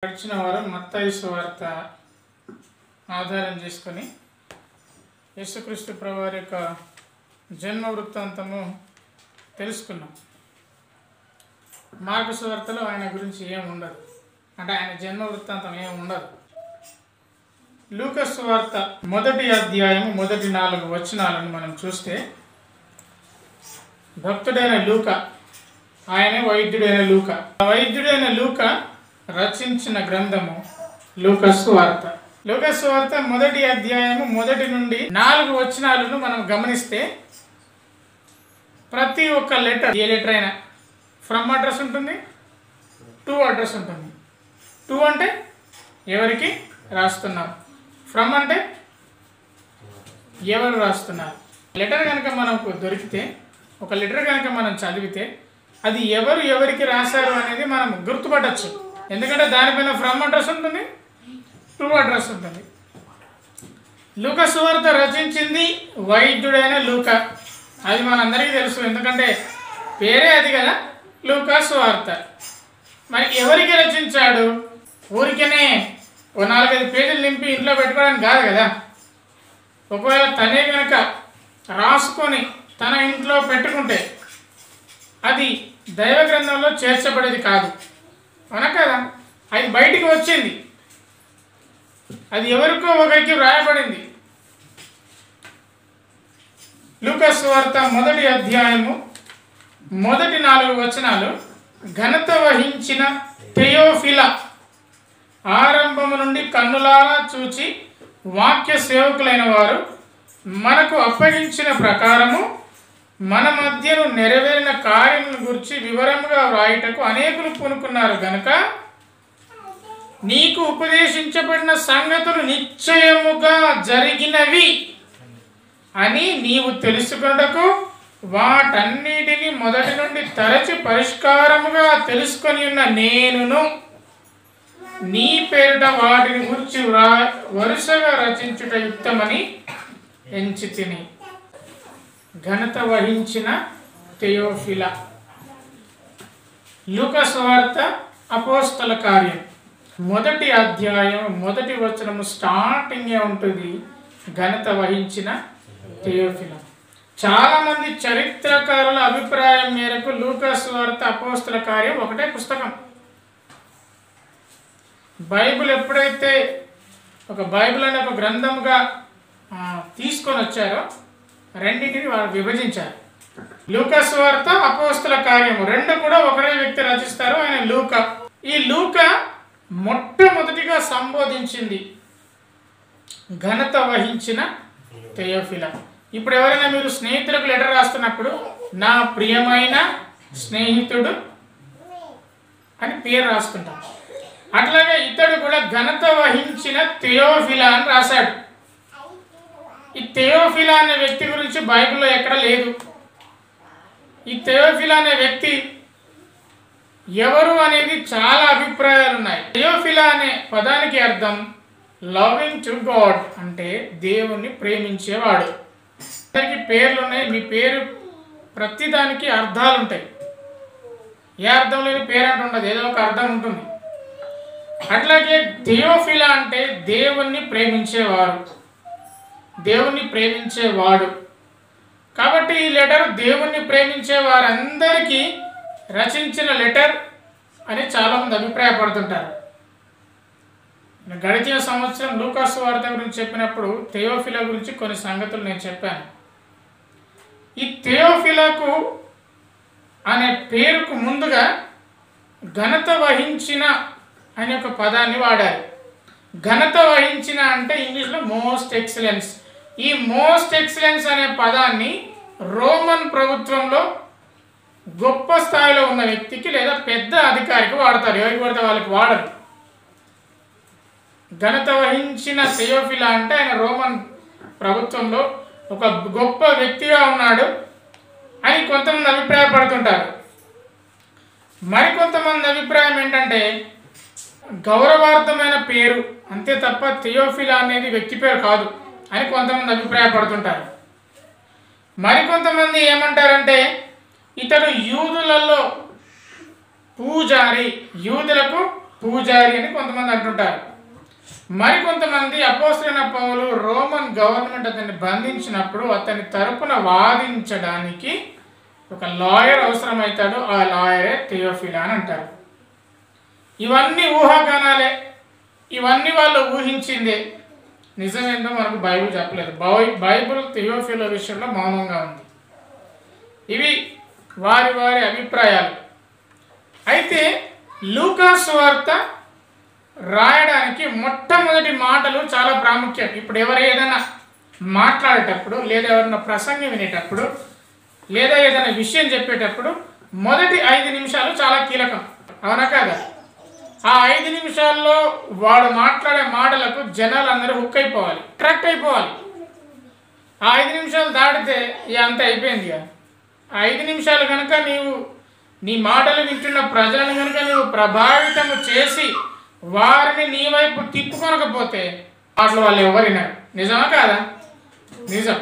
గడిచిన వారం మత్తయి సువార్త ఆధారం చేసుకొని యేసుక్రీస్తు ప్రభువారి యొక్క జన్మ వృత్తాంతము తెలుసుకున్నాం. మార్కు సువార్తలో ఆయన గురించి ఏం ఉండదు, అంటే ఆయన జన్మ వృత్తాంతం ఏం ఉండదు. లూకా సువార్త 1వ అధ్యాయము 4 వచనాలను మనం చూస్తే, భక్తుడైన లూకా, ఆయనే వైద్యుడైన లూకా, వైద్యుడైన లూకా రచించిన గ్రంథము లూకా సువార్త. లూకా సువార్త 1వ అధ్యాయము 1 నుండి 4 వచనాలను మనం గమనిస్తే, ప్రతి ఒక్క లెటర్, ఏ లెటర్ అయినా ఫ్రమ్ అడ్రస్ ఉంటుంది, టు అడ్రస్ ఉంటుంది. టు అంటే ఎవరికి రాస్తున్నాం, ఫ్రమ్ అంటే ఎవరు రాస్తున్నారు. లెటర్ కనుక మనకు దొరికితే, ఒక లెటర్ కనుక మనం చదివితే, అది ఎవరు ఎవరికి రాశారు అనేది మనం గుర్తుపట్టచ్చు. ఎందుకంటే దానిపైన ఫ్రమ్ అడ్రస్ ఉంటుంది, టు అడ్రస్ ఉంటుంది. లూకా సువార్త రచించింది వైద్యుడైన లూకా. అది మనందరికీ తెలుసు, ఎందుకంటే పేరే అది కదా, లూకా సువార్త. మరి ఎవరికి రచించాడు? ఊరికనే ఓ 4-5 పేజీలు నింపి ఇంట్లో పెట్టుకోవడానికి కాదు కదా. ఒకవేళ తనే కనుక రాసుకొని తన ఇంట్లో పెట్టుకుంటే అది దైవ గ్రంథంలో చేర్చబడేది కాదు, అవునా కదా. అది బయటికి వచ్చింది, అది ఎవరికో ఒకరికి వ్రాయబడింది. లూకా సువార్త 1వ అధ్యాయము 4 వచనాలు, ఘనత వహించిన థెయోఫిలా, ఆరంభము నుండి కన్నులారా చూచి వాక్య సేవకులైన వారు మనకు అప్పగించిన ప్రకారము మన మధ్యను నెరవేరిన కార్యముల గురించి వివరముగా వ్రాయుటకు అనేకులు పూనుకున్నారు గనుక, నీకు ఉపదేశించబడిన సంగతులు నిశ్చయముగా జరిగినవి అని నీవు తెలుసుకొనుటకు వాటన్నిటిని మొదటి నుండి తరచి పరిష్కారముగా తెలుసుకొని ఉన్న నేనును నీ పేరిట వాటిని గురించి వరుసగా రచించుట యుక్తమని ఎంచితిని. ఘనత వహించిన థెయోఫిలా. లూకా సువార్త అపోస్తల కార్యం 1వ అధ్యాయం 1వ వచనము స్టార్టింగే ఉంటుంది, ఘనత వహించిన థెయోఫిలా. చాలామంది చరిత్రకారుల అభిప్రాయం మేరకు లూకా సువార్త అపోస్తల కార్యం ఒకటే పుస్తకం. బైబిల్ ఎప్పుడైతే ఒక బైబిల్ అనే ఒక గ్రంథముగా తీసుకొని వచ్చారో, రెండింటిని వారు విభజించారు. లూకా సువార్త, అపోస్తల కార్యము రెండు కూడా ఒకరే వ్యక్తి రచిస్తారు, ఆయన లూకా. ఈ లూకా మొట్టమొదటిగా సంబోధించింది ఘనత వహించిన థెయోఫిలా. ఇప్పుడు ఎవరైనా మీరు స్నేహితులకు లెటర్ రాస్తున్నప్పుడు నా ప్రియమైన స్నేహితుడు అని పేరు రాస్తుంటాం. అట్లాగే ఇతడు కూడా ఘనత వహించిన థెయోఫిలా అని రాశాడు. ఈ థెయోఫిలా అనే వ్యక్తి గురించి బైబిల్లో ఎక్కడ లేదు. ఈ థెయోఫిలా అనే వ్యక్తి ఎవరు అనేది చాలా అభిప్రాయాలు ఉన్నాయి. థెయోఫిలా అనే పదానికి అర్థం లవింగ్ టు గాడ్, అంటే దేవుణ్ణి ప్రేమించేవాడు. అందరికి పేర్లు ఉన్నాయి, మీ పేరు ప్రతిదానికి అర్థాలు ఉంటాయి. ఏ అర్థం లేని పేరు అంటే ఉండదు, ఏదో ఒక అర్థం ఉంటుంది. అట్లాగే థెయోఫిలా అంటే దేవుణ్ణి ప్రేమించేవారు, దేవుణ్ణి ప్రేమించేవాడు. కాబట్టి ఈ లెటర్ దేవుణ్ణి ప్రేమించే వారందరికీ రచించిన లెటర్ అని చాలామంది అభిప్రాయపడుతుంటారు. గడిచిన సంవత్సరం లూకా సువార్త గురించి చెప్పినప్పుడు థెయోఫిలా గురించి కొన్ని సంగతులు నేను చెప్పాను. ఈ థెయోఫిలాకు అనే పేరుకు ముందుగా ఘనత వహించిన అనే ఒక పదాన్ని వాడారు. ఘనత వహించిన అంటే ఇంగ్లీష్లో మోస్ట్ ఎక్సలెన్స్. ఈ మోస్ట్ ఎక్సలెన్స్ అనే పదాన్ని రోమన్ ప్రభుత్వంలో గొప్ప స్థాయిలో ఉన్న వ్యక్తికి లేదా పెద్ద అధికారికి వాడతారు, ఎవరికి పడితే వాళ్ళకి వాడరు. ఘనత వహించిన థెయోఫిలా అంటే ఆయన రోమన్ ప్రభుత్వంలో ఒక గొప్ప వ్యక్తిగా ఉన్నాడు అని కొంతమంది అభిప్రాయపడుతుంటారు. మరికొంతమంది అభిప్రాయం ఏంటంటే గౌరవార్థమైన పేరు అంతే తప్ప థెయోఫిలా అనేది వ్యక్తి పేరు కాదు అని కొంతమంది అభిప్రాయపడుతుంటారు. మరికొంతమంది ఏమంటారంటే ఇతడు యూదులలో పూజారి, యూదులకు పూజారి అని కొంతమంది అంటుంటారు. మరికొంతమంది అపోస్తలుడైన పౌలు రోమన్ గవర్నమెంట్ అతన్ని బంధించినప్పుడు అతని తరపున వాదించడానికి ఒక లాయర్ అవసరమవుతాడు. ఆ లాయరే థియోఫిలా అని అంటారు. ఇవన్నీ ఊహాగానాలే, ఇవన్నీ వాళ్ళు ఊహించిందే. నిజమేందో మనకు బైబిల్ చెప్పలేదు. బైబిల్ థియోఫిలా విషయంలో మౌనంగా ఉంది. ఇవి వారి వారి అభిప్రాయాలు. అయితే లూకా సువార్త రాయడానికి మొట్టమొదటి మాటలు చాలా ప్రాముఖ్యం. ఇప్పుడు ఎవరు ఏదైనా మాట్లాడేటప్పుడు, లేదా ఎవరైనా ప్రసంగం వినేటప్పుడు, లేదా ఏదైనా విషయం చెప్పేటప్పుడు మొదటి 5 నిమిషాలు చాలా కీలకం. అవునా కాదా? ఆ 5 నిమిషాల్లో వాడు మాట్లాడే మాటలకు జనాలందరూ హుక్ అయిపోవాలి, అట్రాక్ట్ అయిపోవాలి. ఆ 5 నిమిషాలు దాటితే అంత అయిపోయింది. ఆ 5 నిమిషాలు కనుక నీవు నీ మాటలు వింటున్న ప్రజలను కనుక నీవు ప్రభావితము చేసి వారిని నీ వైపు తిప్పుకొనకపోతే మాటలు వాళ్ళు ఎవరినారు. నిజమా కాదా? నిజం.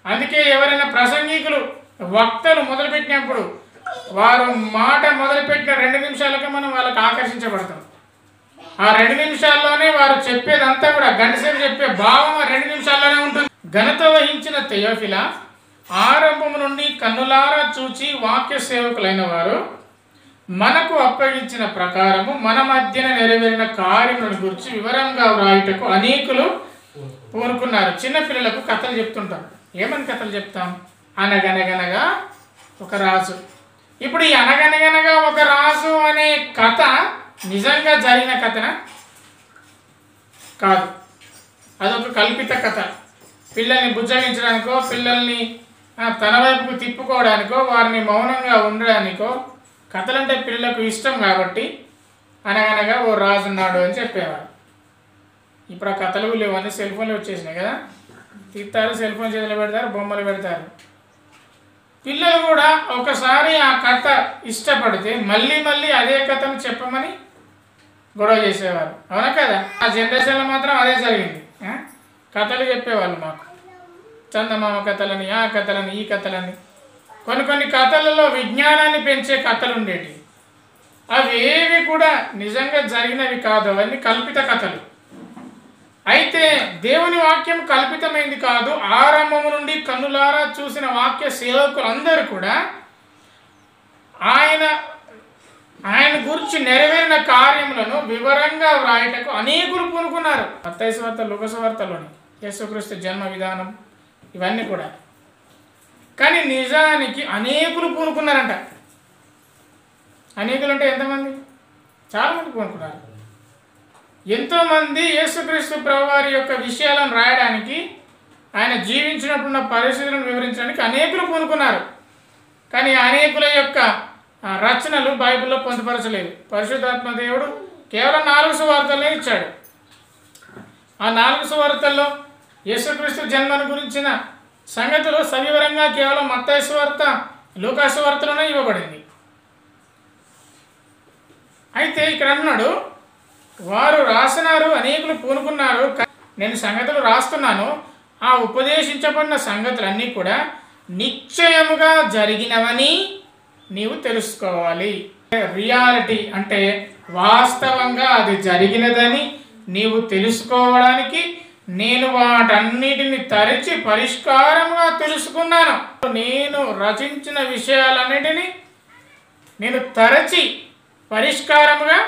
అందుకే ఎవరైనా ప్రసంగికులు, వక్తలు మొదలుపెట్టినప్పుడు వారు మాట మొదలుపెట్టిన 2 నిమిషాలకే మనం వాళ్ళకి ఆకర్షించబడతాం. ఆ 2 నిమిషాల్లోనే వారు చెప్పేదంతా కూడా, గంటసేపు చెప్పే భావం 2 నిమిషాల్లోనే ఉంటుంది. ఘనత వహించిన థియోఫిలా ఆరంభము నుండి కన్నులారా చూచి వాక్య సేవకులైన వారు మనకు అప్పగించిన ప్రకారము మన మధ్యన నెరవేరిన కార్యములను గురించి వివరంగా వ్రాయుటకు అనేకులు పూనుకున్నారు. చిన్నపిల్లలకు కథలు చెప్తుంటాం. ఏమని కథలు చెప్తాం? అనగనగనగా ఒక రాజు. ఇప్పుడు ఈ అనగనగనగా ఒక రాజు అనే కథ నిజంగా జరిగిన కథనా? కాదు, అదొక కల్పిత కథ. పిల్లల్ని బుజ్జగించడానికో, పిల్లల్ని తన వైపుకు తిప్పుకోవడానికో, వారిని మౌనంగా ఉండడానికో. కథలంటే పిల్లలకు ఇష్టం కాబట్టి అనగనగా ఓ రాజు ఉన్నాడు అని చెప్పేవారు. ఇప్పుడు ఆ కథలు లేవన్నీ సెల్ ఫోన్లు వచ్చేసినాయి కదా. తీస్తారు, సెల్ ఫోన్ చేతులు పెడతారు, బొమ్మలు పెడతారు. పిల్లలు కూడా ఒకసారి ఆ కథ ఇష్టపడితే మళ్ళీ మళ్ళీ అదే కథను చెప్పమని గొడవ చేసేవారు. అవునా కదా? ఆ జనరేషన్లో మాత్రం అదే జరిగింది. కథలు చెప్పేవాళ్ళు మాకు, చందమామ కథలని, ఆ కథలని, ఈ కథలని. కొన్ని కథలలో విజ్ఞానాన్ని పెంచే కథలు ఉండేవి. అవి ఏవి కూడా నిజంగా జరిగినవి కాదు, అవన్నీ కల్పిత కథలు. అయితే దేవుని వాక్యం కల్పితమైంది కాదు. ఆరంభము నుండి కన్నులారా చూసిన వాక్య సేవకులు అందరూ కూడా ఆయన గురించి నెరవేరిన కార్యములను వివరంగా వ్రాయటకు అనేకులు పూనుకున్నారు. మత్తయి సువార్త, లూకా సువార్తలోని యేసుక్రీస్తు జన్మ విధానం ఇవన్నీ కూడా. కానీ నిజానికి అనేకులు పూనుకున్నారంట. అనేకులు అంటే ఎంతమంది? చాలామంది పూనుకున్నారు. ఎంతోమంది యేసుక్రీస్తు ప్రభువారి యొక్క విషయాలను రాయడానికి, ఆయన జీవించినప్పుడున్న పరిస్థితులను వివరించడానికి అనేకులు పూనుకున్నారు. కానీ అనేకుల యొక్క రచనలు బైబిల్లో పొందుపరచలేదు. పరిశుద్ధాత్మ దేవుడు కేవలం 4 సువార్తలనే ఇచ్చాడు. ఆ 4 సువార్తల్లో యేసుక్రీస్తు జన్మను గురించిన సంగతులు సవివరంగా కేవలం మత్తయి సువార్త, లూకా సువార్తలోనే ఇవ్వబడింది. అయితే ఇక్కడ అన్నాడు, వారు రాసినారు, అనేకులు పూనుకున్నారు. నేను సంగతులు రాస్తున్నాను. ఆ ఉపదేశించబడిన సంగతులన్నీ కూడా నిశ్చయముగా జరిగినవని నీవు తెలుసుకోవాలి. రియాలిటీ అంటే వాస్తవంగా అది జరిగినదని నీవు తెలుసుకోవడానికి నేను వాటన్నిటిని తరచి పరిష్కారంగా తెలుసుకున్నాను. నేను రచించిన విషయాలన్నిటినీ నేను తరచి పరిష్కారముగా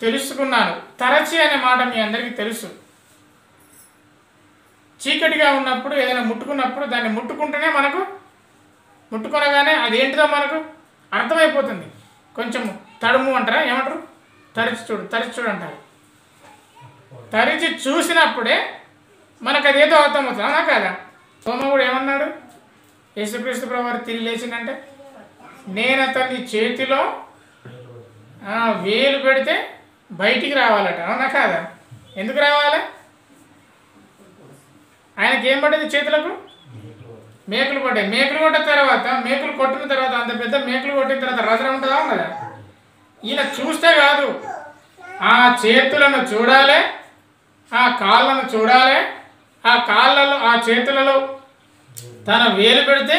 తెలుసుకున్నాను. తరచి అనే మాట మీ అందరికీ తెలుసు. చీకటిగా ఉన్నప్పుడు ఏదైనా ముట్టుకున్నప్పుడు దాన్ని ముట్టుకుంటేనే మనకు, ముట్టుకొనగానే అదేంటిదో మనకు అర్థమైపోతుంది. కొంచెం తడుము అంటారా, ఏమంటారు? తరిచి చూడు అంటారు. తరిచి చూసినప్పుడే మనకు అదేదో అర్థమవుతుంది. అవునా కదా? సోమగుడు ఏమన్నాడు? యేసుక్రీస్తు ప్రభువారు తిరిగి లేచిందంటే, నేను అతన్ని చేతిలో వేలు పెడితే బయటికి రావాలట. అవునా కాదా? ఎందుకు రావాలి? ఆయనకి ఏం పడ్డది? చేతులకు మేకులు పడ్డాయి. మేకులు కొట్టిన తర్వాత, మేకులు కొట్టిన తర్వాత, అంత పెద్ద మేకులు కొట్టిన తర్వాత రచన ఉంటుందా? ఉండదా? ఈయన చూస్తే కాదు, ఆ చేతులను చూడాలి, ఆ కాళ్ళను చూడాలి, ఆ చేతులలో తన వేలు పెడితే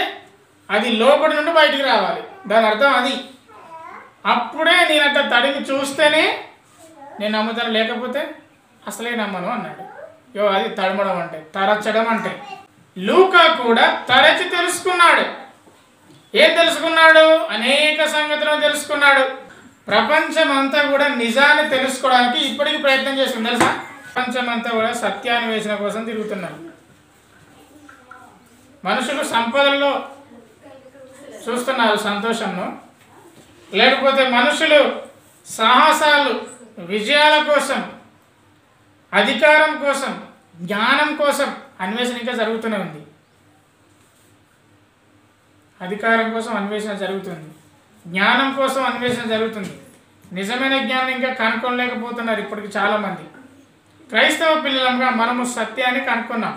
అది లోపలి నుండి బయటికి రావాలి. దాని అర్థం అది. అప్పుడే నేనంట తడిని చూస్తేనే నేను నమ్ముతాను, లేకపోతే అసలే నమ్మను అన్నాడు. అది తడమడం అంటే, తరచడం అంటే. లూకా కూడా తరచి తెలుసుకున్నాడు. ఏం తెలుసుకున్నాడు? అనేక సంగతులను తెలుసుకున్నాడు. ప్రపంచం అంతా కూడా నిజాన్ని తెలుసుకోవడానికి ఇప్పటికీ ప్రయత్నం చేస్తుంది తెలుసా. ప్రపంచం అంతా కూడా సత్యాన్వేషణ కోసం తిరుగుతున్నారు. మనుషులు సంపదల్లో చూస్తున్నారు సంతోషంను, లేకపోతే మనుషులు సాహసాలు, విజయాల కోసం, అధికారం కోసం, జ్ఞానం కోసం అన్వేషణ ఇంకా జరుగుతూనే ఉంది. అధికారం కోసం అన్వేషణ జరుగుతుంది, జ్ఞానం కోసం అన్వేషణ జరుగుతుంది. నిజమైన జ్ఞానం ఇంకా కనుక్కోలేకపోతున్నారు ఇప్పటికి చాలామంది. క్రైస్తవ పిల్లలంగా మనము సత్యాన్ని కనుక్కున్నాం,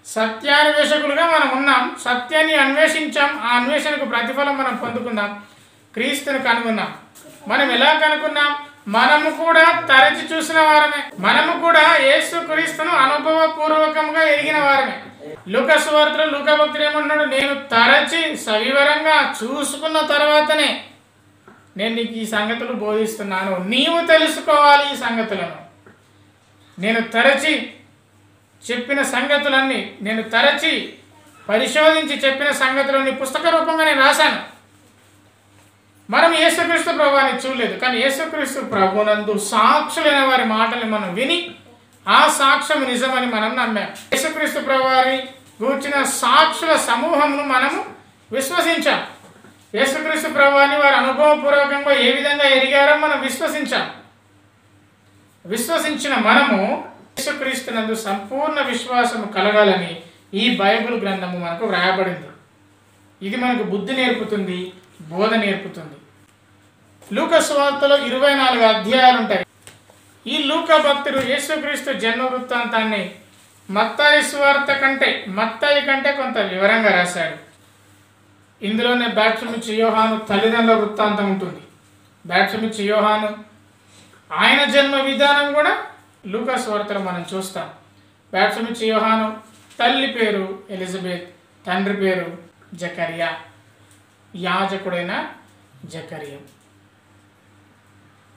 సత్యాన్వేషకులుగా మనం ఉన్నాం, సత్యాన్ని అన్వేషించాం, ఆ అన్వేషణకు ప్రతిఫలం మనం పొందుకున్నాం, క్రీస్తుని కనుగొన్నాం. మనం ఎలా కనుక్కున్నాం? మనము కూడా తరచి చూసిన వారమే, మనము కూడా యేసు క్రీస్తును అనుభవపూర్వకంగా ఎరిగిన వారమే. లూకా సువార్తలో లూకా భక్తుడు ఏమన్నాడు? నేను తరచి సవివరంగా చూసుకున్న తర్వాతనే నేను నీకు ఈ సంగతులు బోధిస్తున్నాను, నీవు తెలుసుకోవాలి ఈ సంగతులను. నేను తరచి చెప్పిన సంగతులన్నీ, నేను తరచి పరిశోధించి చెప్పిన సంగతులన్నీ పుస్తక రూపంగా నేను రాశాను. మనం యేసుక్రీస్తు ప్రభువాన్ని చూడలేదు, కానీ యేసుక్రీస్తు ప్రభునందు సాక్షులైన వారి మాటలు మనం విని ఆ సాక్ష్యం నిజమని మనం నమ్మాం. యేసుక్రీస్తు ప్రభువారి గూర్చిన సాక్షుల సమూహమును మనము విశ్వసించాం. యేసుక్రీస్తు ప్రభువాన్ని వారి అనుభవపూర్వకంగా ఏ విధంగా ఎరిగారో మనం విశ్వసించాం. విశ్వసించిన మనము యేసుక్రీస్తునందు సంపూర్ణ విశ్వాసము కలగాలని ఈ బైబిల్ గ్రంథము మనకు వ్రాయబడింది. ఇది మనకు బుద్ధి నేర్పుతుంది, బోధ నేర్పుతుంది. లూకా సువార్తలో 24 అధ్యాయాలు ఉంటాయి. ఈ లూకా భక్తుడు యేసుక్రీస్తు జన్మ వృత్తాంతాన్ని మత్తాయి సువార్త మత్తాయి కంటే కొంత వివరంగా రాశాడు. ఇందులోనే బాప్తిస్మమిచ్చే యోహాను తల్లిదండ్రుల వృత్తాంతం ఉంటుంది. బాప్తిస్మమిచ్చే యోహాను ఆయన జన్మ విధానం కూడా లూకా సువార్తలో మనం చూస్తాం. బాప్తిస్మమిచ్చే యోహాను తల్లి పేరు ఎలిజబెత్, తండ్రి పేరు జకరియా, యాజకుడైన జకరియా.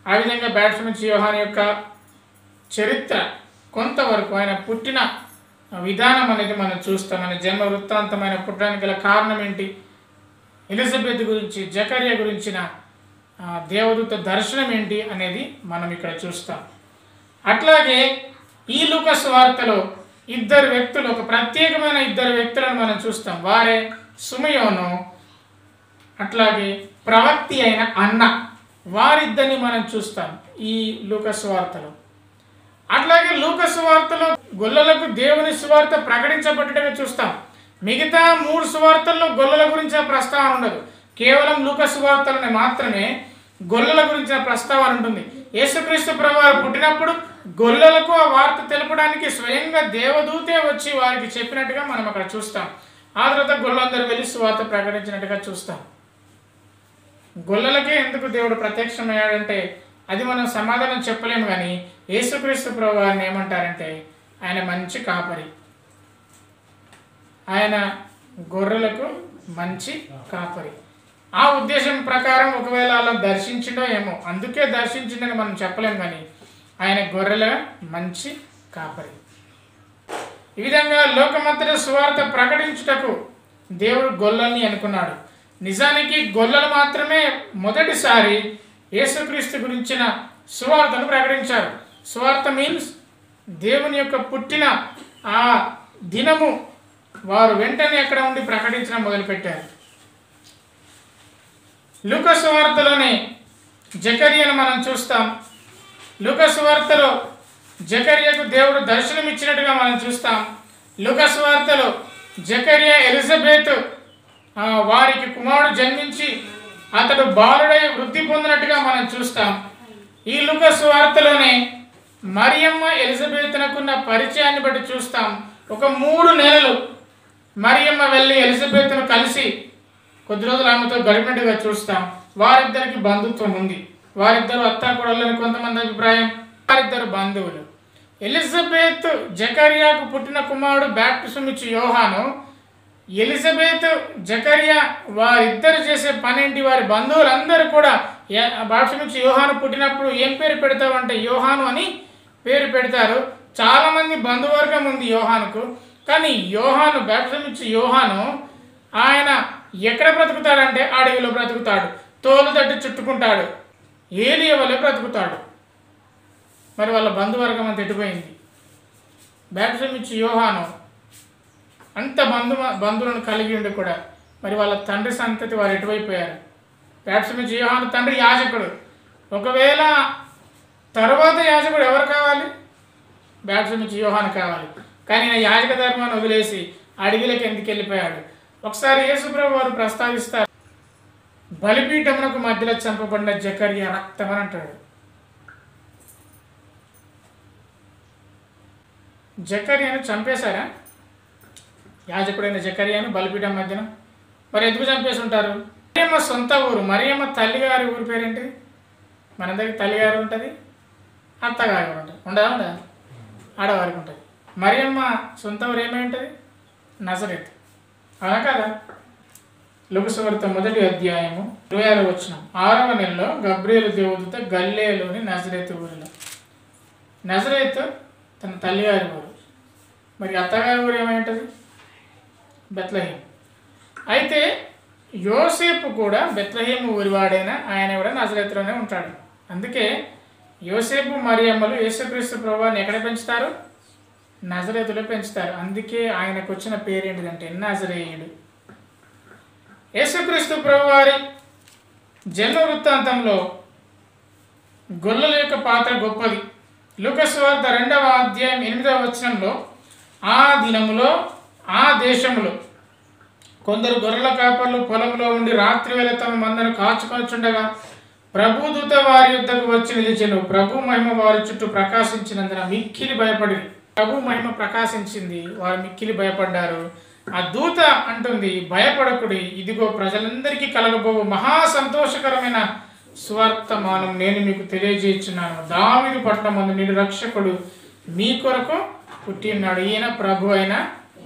ఆ విధంగా బాప్తిస్మమిచ్చే యోహాను యొక్క చరిత్ర కొంతవరకు, ఆయన పుట్టిన విధానం అనేది మనం చూస్తాం. ఆయన జన్మ వృత్తాంతమైన పుట్టడానికి గల కారణం ఏంటి, ఎలిజబెత్ గురించి, జకరియా గురించిన దేవదూత దర్శనం ఏంటి అనేది మనం ఇక్కడ చూస్తాం. అట్లాగే ఈ లూకా సువార్తలో ఇద్దరు వ్యక్తులు, ఒక ప్రత్యేకమైన ఇద్దరు వ్యక్తులను మనం చూస్తాం. వారే సుమయోను, అట్లాగే ప్రవక్తి అయిన అన్న, వారిద్దరిని మనం చూస్తాం ఈ లూకా సువార్తలో. అట్లాగే లూకా సువార్తలో గొల్లలకు దేవుని సువార్త ప్రకటించబడ్డట్టుగా చూస్తాం. మిగతా 3 సువార్తల్లో గొల్లల గురించిన ప్రస్తావన ఉండదు. కేవలం లూకా సువార్తలోనే మాత్రమే గొల్లల గురించిన ప్రస్తావన ఉంటుంది. యేసుక్రీస్తు ప్రభువారు పుట్టినప్పుడు గొల్లలకు ఆ వార్త తెలపడానికి స్వయంగా దేవదూతే వచ్చి వారికి చెప్పినట్టుగా మనం అక్కడ చూస్తాం. ఆ తర్వాత గొల్లందరూ వెళ్ళి సువార్త ప్రకటించినట్టుగా చూస్తాం. గొల్లలకే ఎందుకు దేవుడు ప్రత్యక్షమయ్యాడంటే అది మనం సమాధానం చెప్పలేము. కానీ యేసుక్రీస్తు ప్రభువారిని ఏమంటారంటే ఆయన మంచి కాపరి, ఆయన గొర్రెలకు మంచి కాపరి. ఆ ఉద్దేశం ప్రకారం ఒకవేళ అలా దర్శించిండో ఏమో, అందుకే దర్శించిందని మనం చెప్పలేం. కానీ ఆయన గొర్రెల మంచి కాపరి. ఈ విధంగా లోకమంతటా సువార్త ప్రకటించుటకు దేవుడు గొల్లల్ని అనుకున్నాడు. నిజానికి గొల్లలు మాత్రమే మొదటిసారి యేసుక్రీస్తు గురించిన సువార్తను ప్రకటించారు. సువార్త మీన్స్ దేవుని యొక్క పుట్టిన ఆ దినము వారు వెంటనే అక్కడ ఉండి ప్రకటించడం మొదలుపెట్టారు. లూకా సువార్తలోనే జకరియాను మనం చూస్తాం. లూకా సువార్తలో జకరియాకు దేవుడు దర్శనం ఇచ్చినట్టుగా మనం చూస్తాం. లూకా సువార్తలో జకరియా ఎలిజబెత్ వారికి కుమారుడు జన్మించి అతడు బాలుడై వృద్ధి పొందినట్టుగా మనం చూస్తాం. ఈ లూకా సువార్తలోనే మరియమ్మ ఎలిజబెత్నకున్న పరిచయాన్ని బట్టి చూస్తాం. ఒక 3 నెలలు మరియమ్మ వెళ్ళి ఎలిజబెత్ను కలిసి కొద్ది రోజులు ఆమెతో గడిపినట్టుగా చూస్తాం. వారిద్దరికి బంధుత్వం ఉంది. వారిద్దరు అత్తాకోడళ్ళని కొంతమంది అభిప్రాయం, వారిద్దరు బంధువులు. ఎలిజబెత్ జకరియాకు పుట్టిన కుమారుడు బాప్తిస్మమిచ్చే యోహాను ఎలిజబెత్ జకరియా వారిద్దరు చేసే పనేంటి? వారి బంధువులందరూ కూడా బాప్తిస్మమిచ్చే యోహాను పుట్టినప్పుడు ఏం పేరు పెడతావు అంటే యోహాను అని పేరు పెడతారు. చాలామంది బంధువర్గం ఉంది యోహానుకు. కానీ యోహాను, బాప్తిస్మమిచ్చే యోహాను ఆయన ఎక్కడ బ్రతుకుతాడంటే అడవిలో బ్రతుకుతాడు, తోలు తట్టి చుట్టుకుంటాడు, ఏలియా వలె బ్రతుకుతాడు. మరి వాళ్ళ బంధువర్గం అంత ఎటుపోయింది? బాప్తిస్మమిచ్చే యోహాను అంత బంధువులను కలిగి ఉండి కూడా మరి వాళ్ళ తండ్రి సంతతి వారు ఎటువైపోయారు? బాప్తిస్మమిచ్చే యోహాను తండ్రి యాజకుడు. ఒకవేళ తర్వాత యాజకుడు ఎవరు కావాలి? బాప్తిస్మమిచ్చే యోహాను కావాలి. కానీ ఆయన యాజక ధర్మాన్ని వదిలేసి అడవిలోకి ఎందుకు వెళ్ళిపోయాడు? ఒకసారి యేసుప్రభు వారు ప్రస్తావిస్తారు, బలిపీఠమునకు మధ్యలో చంపబడిన జకరియా రక్తం అని అంటాడు. జకర్యాను చంపేశారా? యాజకుడైన జకర్యాను బలిపీఠం మధ్యన. మరి ఎందుకు చంపేసి ఉంటారు? మరియమ్మ సొంత ఊరు. మరియమ్మ తల్లిగారి ఊరి పేరేంటి? మనందరికి తల్లిగారు ఉంటుంది, అత్తగారు ఉంటుంది. ఉండదా? ఆడవారికి ఉంటుంది. మరియమ్మ సొంత ఊరు ఏమై ఉంటుంది? నజరేత్. అవునా కదా? లూకా సువార్త 1వ అధ్యాయము 26వ వచనం. 6వ నెలలో గబ్రియేలు దేవదూత గలిలయలోని నజరేతు ఊరిలో. నజరేత్ తన తల్లిగారి ఊరు. మరి అత్తగారి ఊరు ఏమై ఉంటుంది? బెత్లెహేం. అయితే యోసేపు కూడా బెత్లెహేము ఊరివాడైనా ఆయన కూడా నజరేతులోనే ఉంటాడు. అందుకే యోసేపు మరియమ్మలు యేసుక్రీస్తు ప్రభువుని ఎక్కడ పెంచుతారు? నజరేతులో పెంచుతారు. అందుకే ఆయనకు వచ్చిన పేరేంటిదంటే నజరేయుడు. యేసుక్రీస్తు ప్రభువారి జన్మ వృత్తాంతంలో గొల్లల యొక్క పాత్ర గొప్పది. లూకా సువార్త 2వ అధ్యాయం 8వ వచనంలో, ఆ దినములో ఆ దేశంలో కొందరు గొర్రెల కాపర్లు పొలంలో ఉండి రాత్రి వేళ తమ మందను కాచుకొనిచుండగా ప్రభుదూత వారి యుద్ధకు వచ్చి నిలిచెను. ప్రభు మహిమ వారి చుట్టూ ప్రకాశించినందున మిక్కిలి భయపడి. ప్రభు మహిమ ప్రకాశించింది, వారు మిక్కిలి భయపడ్డారు. ఆ దూత అంటుంది, భయపడకుడి, ఇదిగో ప్రజలందరికీ కలగబోవు మహా సంతోషకరమైన సువార్తమానం నేను మీకు తెలియజేయుచున్నాను. దావీదు పట్టణమందు నేడు రక్షకుడు మీ కొరకు పుట్టి ఉన్నాడు. ఈయన ప్రభు అయిన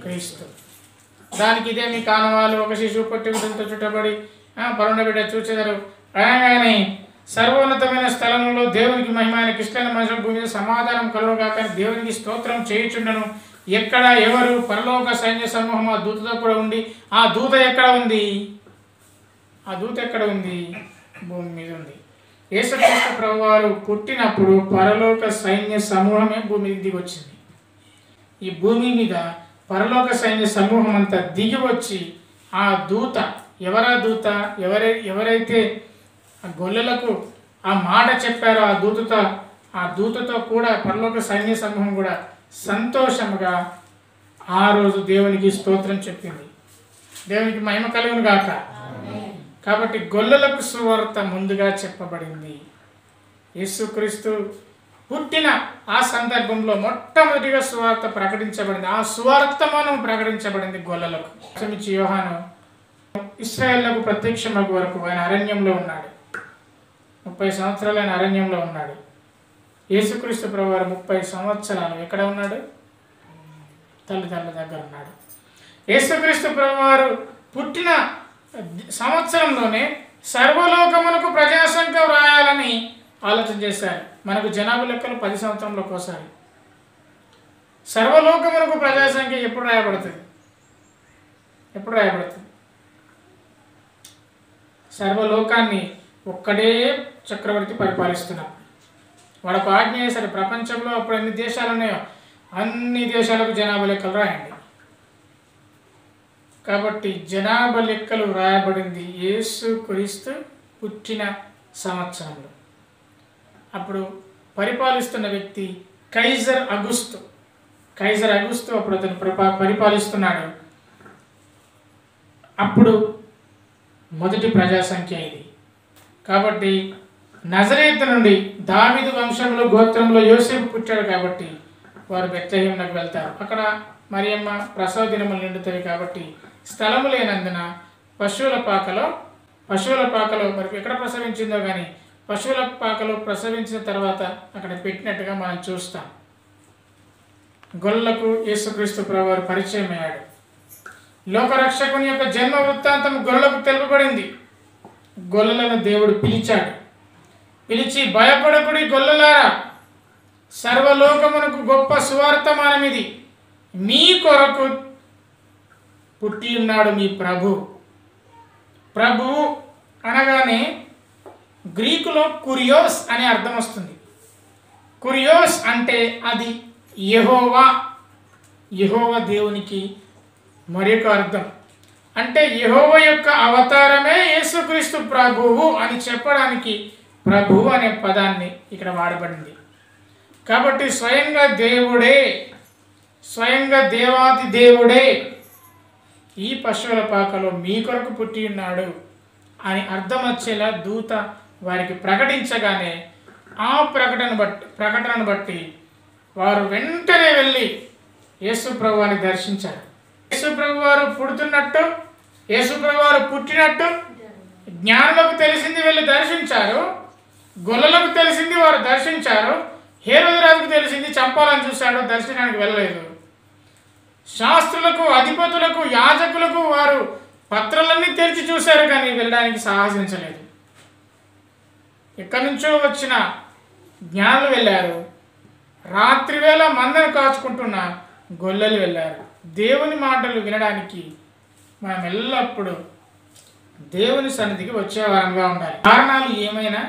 క్రీస్తు. దానికి ఇదే మీ కానవాలు, ఒక శిశువు పొట్టి గుడ్డలతో చుట్టబడి పరుండబిడ్డ చూచెదరు అనగానే సర్వోన్నతమైన స్థలంలో దేవునికి మహిమ, ఆయనకి ఇష్టమైన మనుషుల భూమి మీద సమాధానం కలుగుగాక దేవునికి స్తోత్రం చేయుచుండను. ఎక్కడ ఎవరు? పరలోక సైన్య సమూహం ఆ దూతతో కూడా ఉండి. ఆ దూత ఎక్కడ ఉంది? ఆ దూత ఎక్కడ ఉంది? భూమి మీద ఉంది. యేసుక్రీస్తు ప్రభువారు పుట్టినప్పుడు పరలోక సైన్య సమూహమే భూమి మీద దిగి వచ్చింది. ఈ భూమి మీద పరలోక సైన్య సమూహం అంతా దిగి వచ్చి ఆ దూత, ఎవరా దూత? ఎవరైతే ఆ గొల్లలకు ఆ మాట చెప్పారో ఆ దూతతో కూడా పరలోక సైన్య సమూహం కూడా సంతోషముగా ఆ రోజు దేవునికి స్తోత్రం చెప్పింది. దేవునికి మహిమ కలుగును గాక. కాబట్టి గొల్లలకు సువార్త ముందుగా చెప్పబడింది. యేసుక్రీస్తు పుట్టిన ఆ సందర్భంలో మొట్టమొదటిగా సువార్త ప్రకటించబడింది. ఆ సువార్తమానం ప్రకటించబడింది గొల్లలకు. బాప్తిస్మమిచ్చే యోహాను ఇశ్రాయేలుకు ప్రత్యక్షమగు వరకు ఆయన అరణ్యంలో ఉన్నాడు. 30 సంవత్సరాలు ఆయన అరణ్యంలో ఉన్నాడు. యేసుక్రీస్తు ప్రభువారు 30 సంవత్సరాలు ఎక్కడ ఉన్నాడు? తల్లిదండ్రుల దగ్గర ఉన్నాడు. యేసుక్రీస్తు ప్రభువారు పుట్టిన సంవత్సరంలోనే సర్వలోకమునకు ప్రజాసంఖ్య వ్రాయాలని ఆలోచన చేశారు. మనకు జనాభా లెక్కలు 10 సంవత్సరంలోకి ఒకసారి. సర్వలోకమునకు ప్రజాసంఖ్య ఎప్పుడు రాయబడుతుంది? సర్వలోకాన్ని ఒక్కడే చక్రవర్తి పరిపాలిస్తున్నాడు. వాడొక ఆజ్ఞ చేశారు, ప్రపంచంలో అప్పుడు ఎన్ని దేశాలు ఉన్నాయో అన్ని దేశాలకు జనాభా లెక్కలు రాయండి. కాబట్టి జనాభా లెక్కలు రాయబడింది యేసుక్రీస్తు పుట్టిన సంవత్సరంలో. అప్పుడు పరిపాలిస్తున్న వ్యక్తి కైజర్ అగుస్తు. అప్పుడు అతను పరిపాలిస్తున్నాడు. అప్పుడు మొదటి ప్రజాసంఖ్య ఇది. కాబట్టి నజరేతు నుండి దావీదు వంశంలో గోత్రంలో యోసేపు పుట్టాడు కాబట్టి వారు బెత్లెహేమునకు వెళ్తారు. అక్కడ మరియమ్మ ప్రసవ దినములు నిండుతాయి కాబట్టి స్థలము లేనందున పశువుల పాకలో మరి ఎక్కడ ప్రసవించిందో కానీ పశువుల పాకలో ప్రసవించిన తర్వాత అక్కడ పెట్టినట్టుగా మనం చూస్తాం. గొల్లకు యేసుక్రీస్తు ప్రభువారు పరిచయం అయ్యాడు. లోకరక్షకుని యొక్క జన్మ వృత్తాంతం గొర్రెలకు తెలుపబడింది. గొర్రెలను దేవుడు పిలిచాడు. పిలిచి, భయపడకుడి గొర్రెలారా, సర్వలోకమునకు గొప్ప సువార్తమానం ఇది. మీ కొరకు పుట్టి ఉన్నాడు మీ ప్రభు. ప్రభువు అనగానే గ్రీకులో కురియోస్ అనే అర్థం వస్తుంది. కురియోస్ అంటే అది యెహోవా, యెహోవా దేవునికి మరొక అర్థం. అంటే యెహోవా యొక్క అవతారమే యేసుక్రీస్తు ప్రభువు అని చెప్పడానికి ప్రభువు అనే పదాన్ని ఇక్కడ వాడబడింది. కాబట్టి స్వయంగా దేవుడే, స్వయంగా దేవాది దేవుడే ఈ పశువుల పాకలో మీ కొరకు పుట్టి ఉన్నాడు అని అర్థం వచ్చేలా దూత వారికి ప్రకటించగానే ఆ ప్రకటనను బట్టి వారు వెంటనే వెళ్ళి యేసు ప్రభువాని దర్శించారు. యేసు ప్రభు వారు పుడుతున్నట్టు, యేసు ప్రభు వారు పుట్టినట్టు జ్ఞానులకు తెలిసింది వెళ్ళి దర్శించారు. గొల్లలకు తెలిసింది వారు దర్శించారు. హేరోదు రాజుకు తెలిసింది చంపాలని చూశాడు, దర్శనానికి వెళ్ళలేదు. శాస్త్రులకు, అధిపతులకు, యాజకులకు వారు పత్రాలన్నీ తెరిచి చూశారు కానీ వెళ్ళడానికి సాహసించలేదు. ఎక్కడి నుంచో వచ్చిన జ్ఞానులు వెళ్ళారు. రాత్రివేళ మందను కాచుకుంటున్న గొల్లలు వెళ్ళారు. దేవుని మాటలు వినడానికి మనం ఎల్లప్పుడూ దేవుని సన్నిధికి వచ్చేవారంగా ఉండాలి. కారణాలు ఏమైనా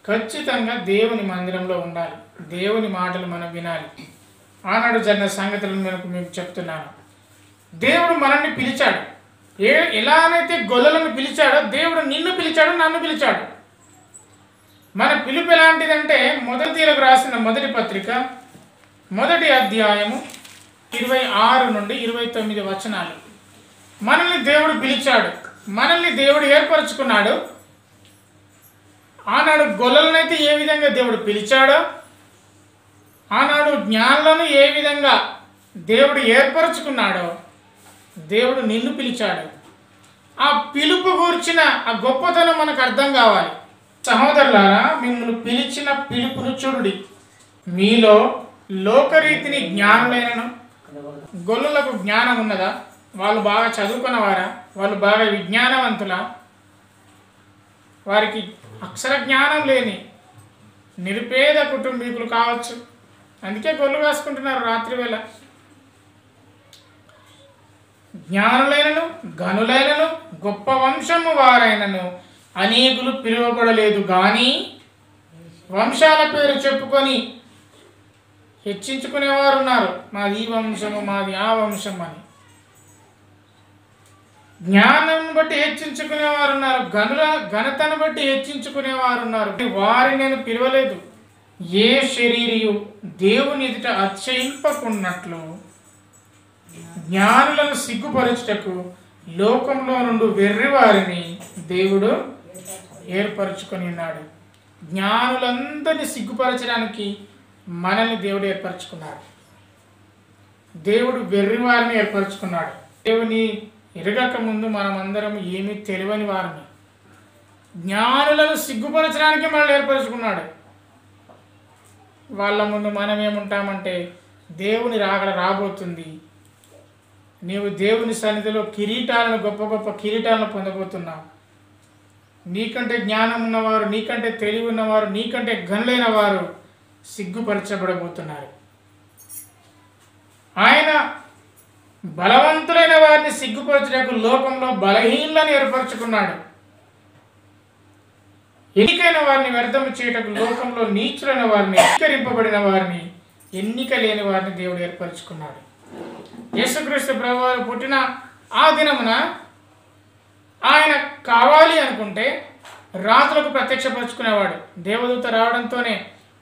ఖచ్చితంగా దేవుని మందిరంలో ఉండాలి. దేవుని మాటలు మనం వినాలి. ఆనాడు జరిగిన సంగతులను మీకు చెప్తున్నాను. దేవుడు మనల్ని పిలిచాడు. ఎలానైతే గొల్లలను పిలిచాడో దేవుడు నిన్ను పిలిచాడు, నన్ను పిలిచాడు. మన పిలుపు ఎలాంటిదంటే మొదటిలకు రాసిన మొదటి పత్రిక 1వ అధ్యాయము 26 నుండి 29 వచనాలు. మనల్ని దేవుడు పిలిచాడు, మనల్ని దేవుడు ఏర్పరచుకున్నాడు. ఆనాడు గొల్లలనైతే ఏ విధంగా దేవుడు పిలిచాడో, ఆనాడు జ్ఞానులను ఏ విధంగా దేవుడు ఏర్పరచుకున్నాడో దేవుడు నిన్ను పిలిచాడు. ఆ పిలుపు గూర్చిన ఆ గొప్పతనం మనకు అర్థం కావాలి. సహోదరులారా, మిమ్మల్ని పిలిచిన పిలుపును చూడుడి. మీలో లోకరీతిని జ్ఞానులైనను, గొల్లలకు జ్ఞానం ఉన్నదా? వాళ్ళు బాగా చదువుకున్నవారా? వాళ్ళు బాగా విజ్ఞానవంతులా? వారికి అక్షర జ్ఞానం లేని నిరుపేద కుటుంబీకులు కావచ్చు. అందుకే గొల్లు వేసుకుంటున్నారు రాత్రివేళ. జ్ఞానులైనను, గనులైనను, గొప్ప వంశము వారైనను అనేకులు పిలువబడలేదు కానీ వంశాల పేరు చెప్పుకొని హెచ్చించుకునేవారు ఉన్నారు. మాది ఈ వంశము, మాది ఆ వంశం అని. జ్ఞానం బట్టి హెచ్చించుకునేవారు ఉన్నారు, ఘనతను బట్టి హెచ్చించుకునేవారు ఉన్నారు. వారిని నేను పిలవలేదు. ఏ శరీరియు దేవుని ఎదుట అతిశయింపకున్నట్లు జ్ఞానులను సిగ్గుపరచుటకు లోకంలో నుండి వెర్రివారిని దేవుడు ఏర్పరచుకొని ఉన్నాడు. జ్ఞానులందరినీ సిగ్గుపరచడానికి మనల్ని దేవుడు ఏర్పరచుకున్నాడు. దేవుడు వెర్రివారిని ఏర్పరచుకున్నాడు. దేవుని ఎరగక ముందు మనమందరం ఏమీ తెలియని వారిని జ్ఞానులను సిగ్గుపరచడానికి మనల్ని ఏర్పరచుకున్నాడు. వాళ్ళ ముందు మనం ఏముంటామంటే దేవుని రాకడ రాబోతుంది, నీవు దేవుని సన్నిధిలో కిరీటాలను, గొప్ప గొప్ప కిరీటాలను పొందబోతున్నావు. నీకంటే జ్ఞానం ఉన్నవారు, నీకంటే తెలివి ఉన్నవారు, నీకంటే గనులైన వారు సిగ్గుపరచబడబోతున్నారు. ఆయన బలవంతులైన వారిని సిగ్గుపరచడానికి లోకంలో బలహీనులను ఏర్పరచుకున్నాడు. ఎన్నికైన వారిని వ్యర్థము చేయటకు లోకంలో నీచులైన వారిని, ఎన్నికరింపబడిన వారిని, ఎన్నిక లేని వారిని దేవుడు ఏర్పరచుకున్నాడు. యేసుక్రీస్తు ప్రభువారు పుట్టిన ఆ దినమున ఆయన కావాలి అనుకుంటే రాజులకు ప్రత్యక్షపరుచుకునేవాడు. దేవదూత రావడంతోనే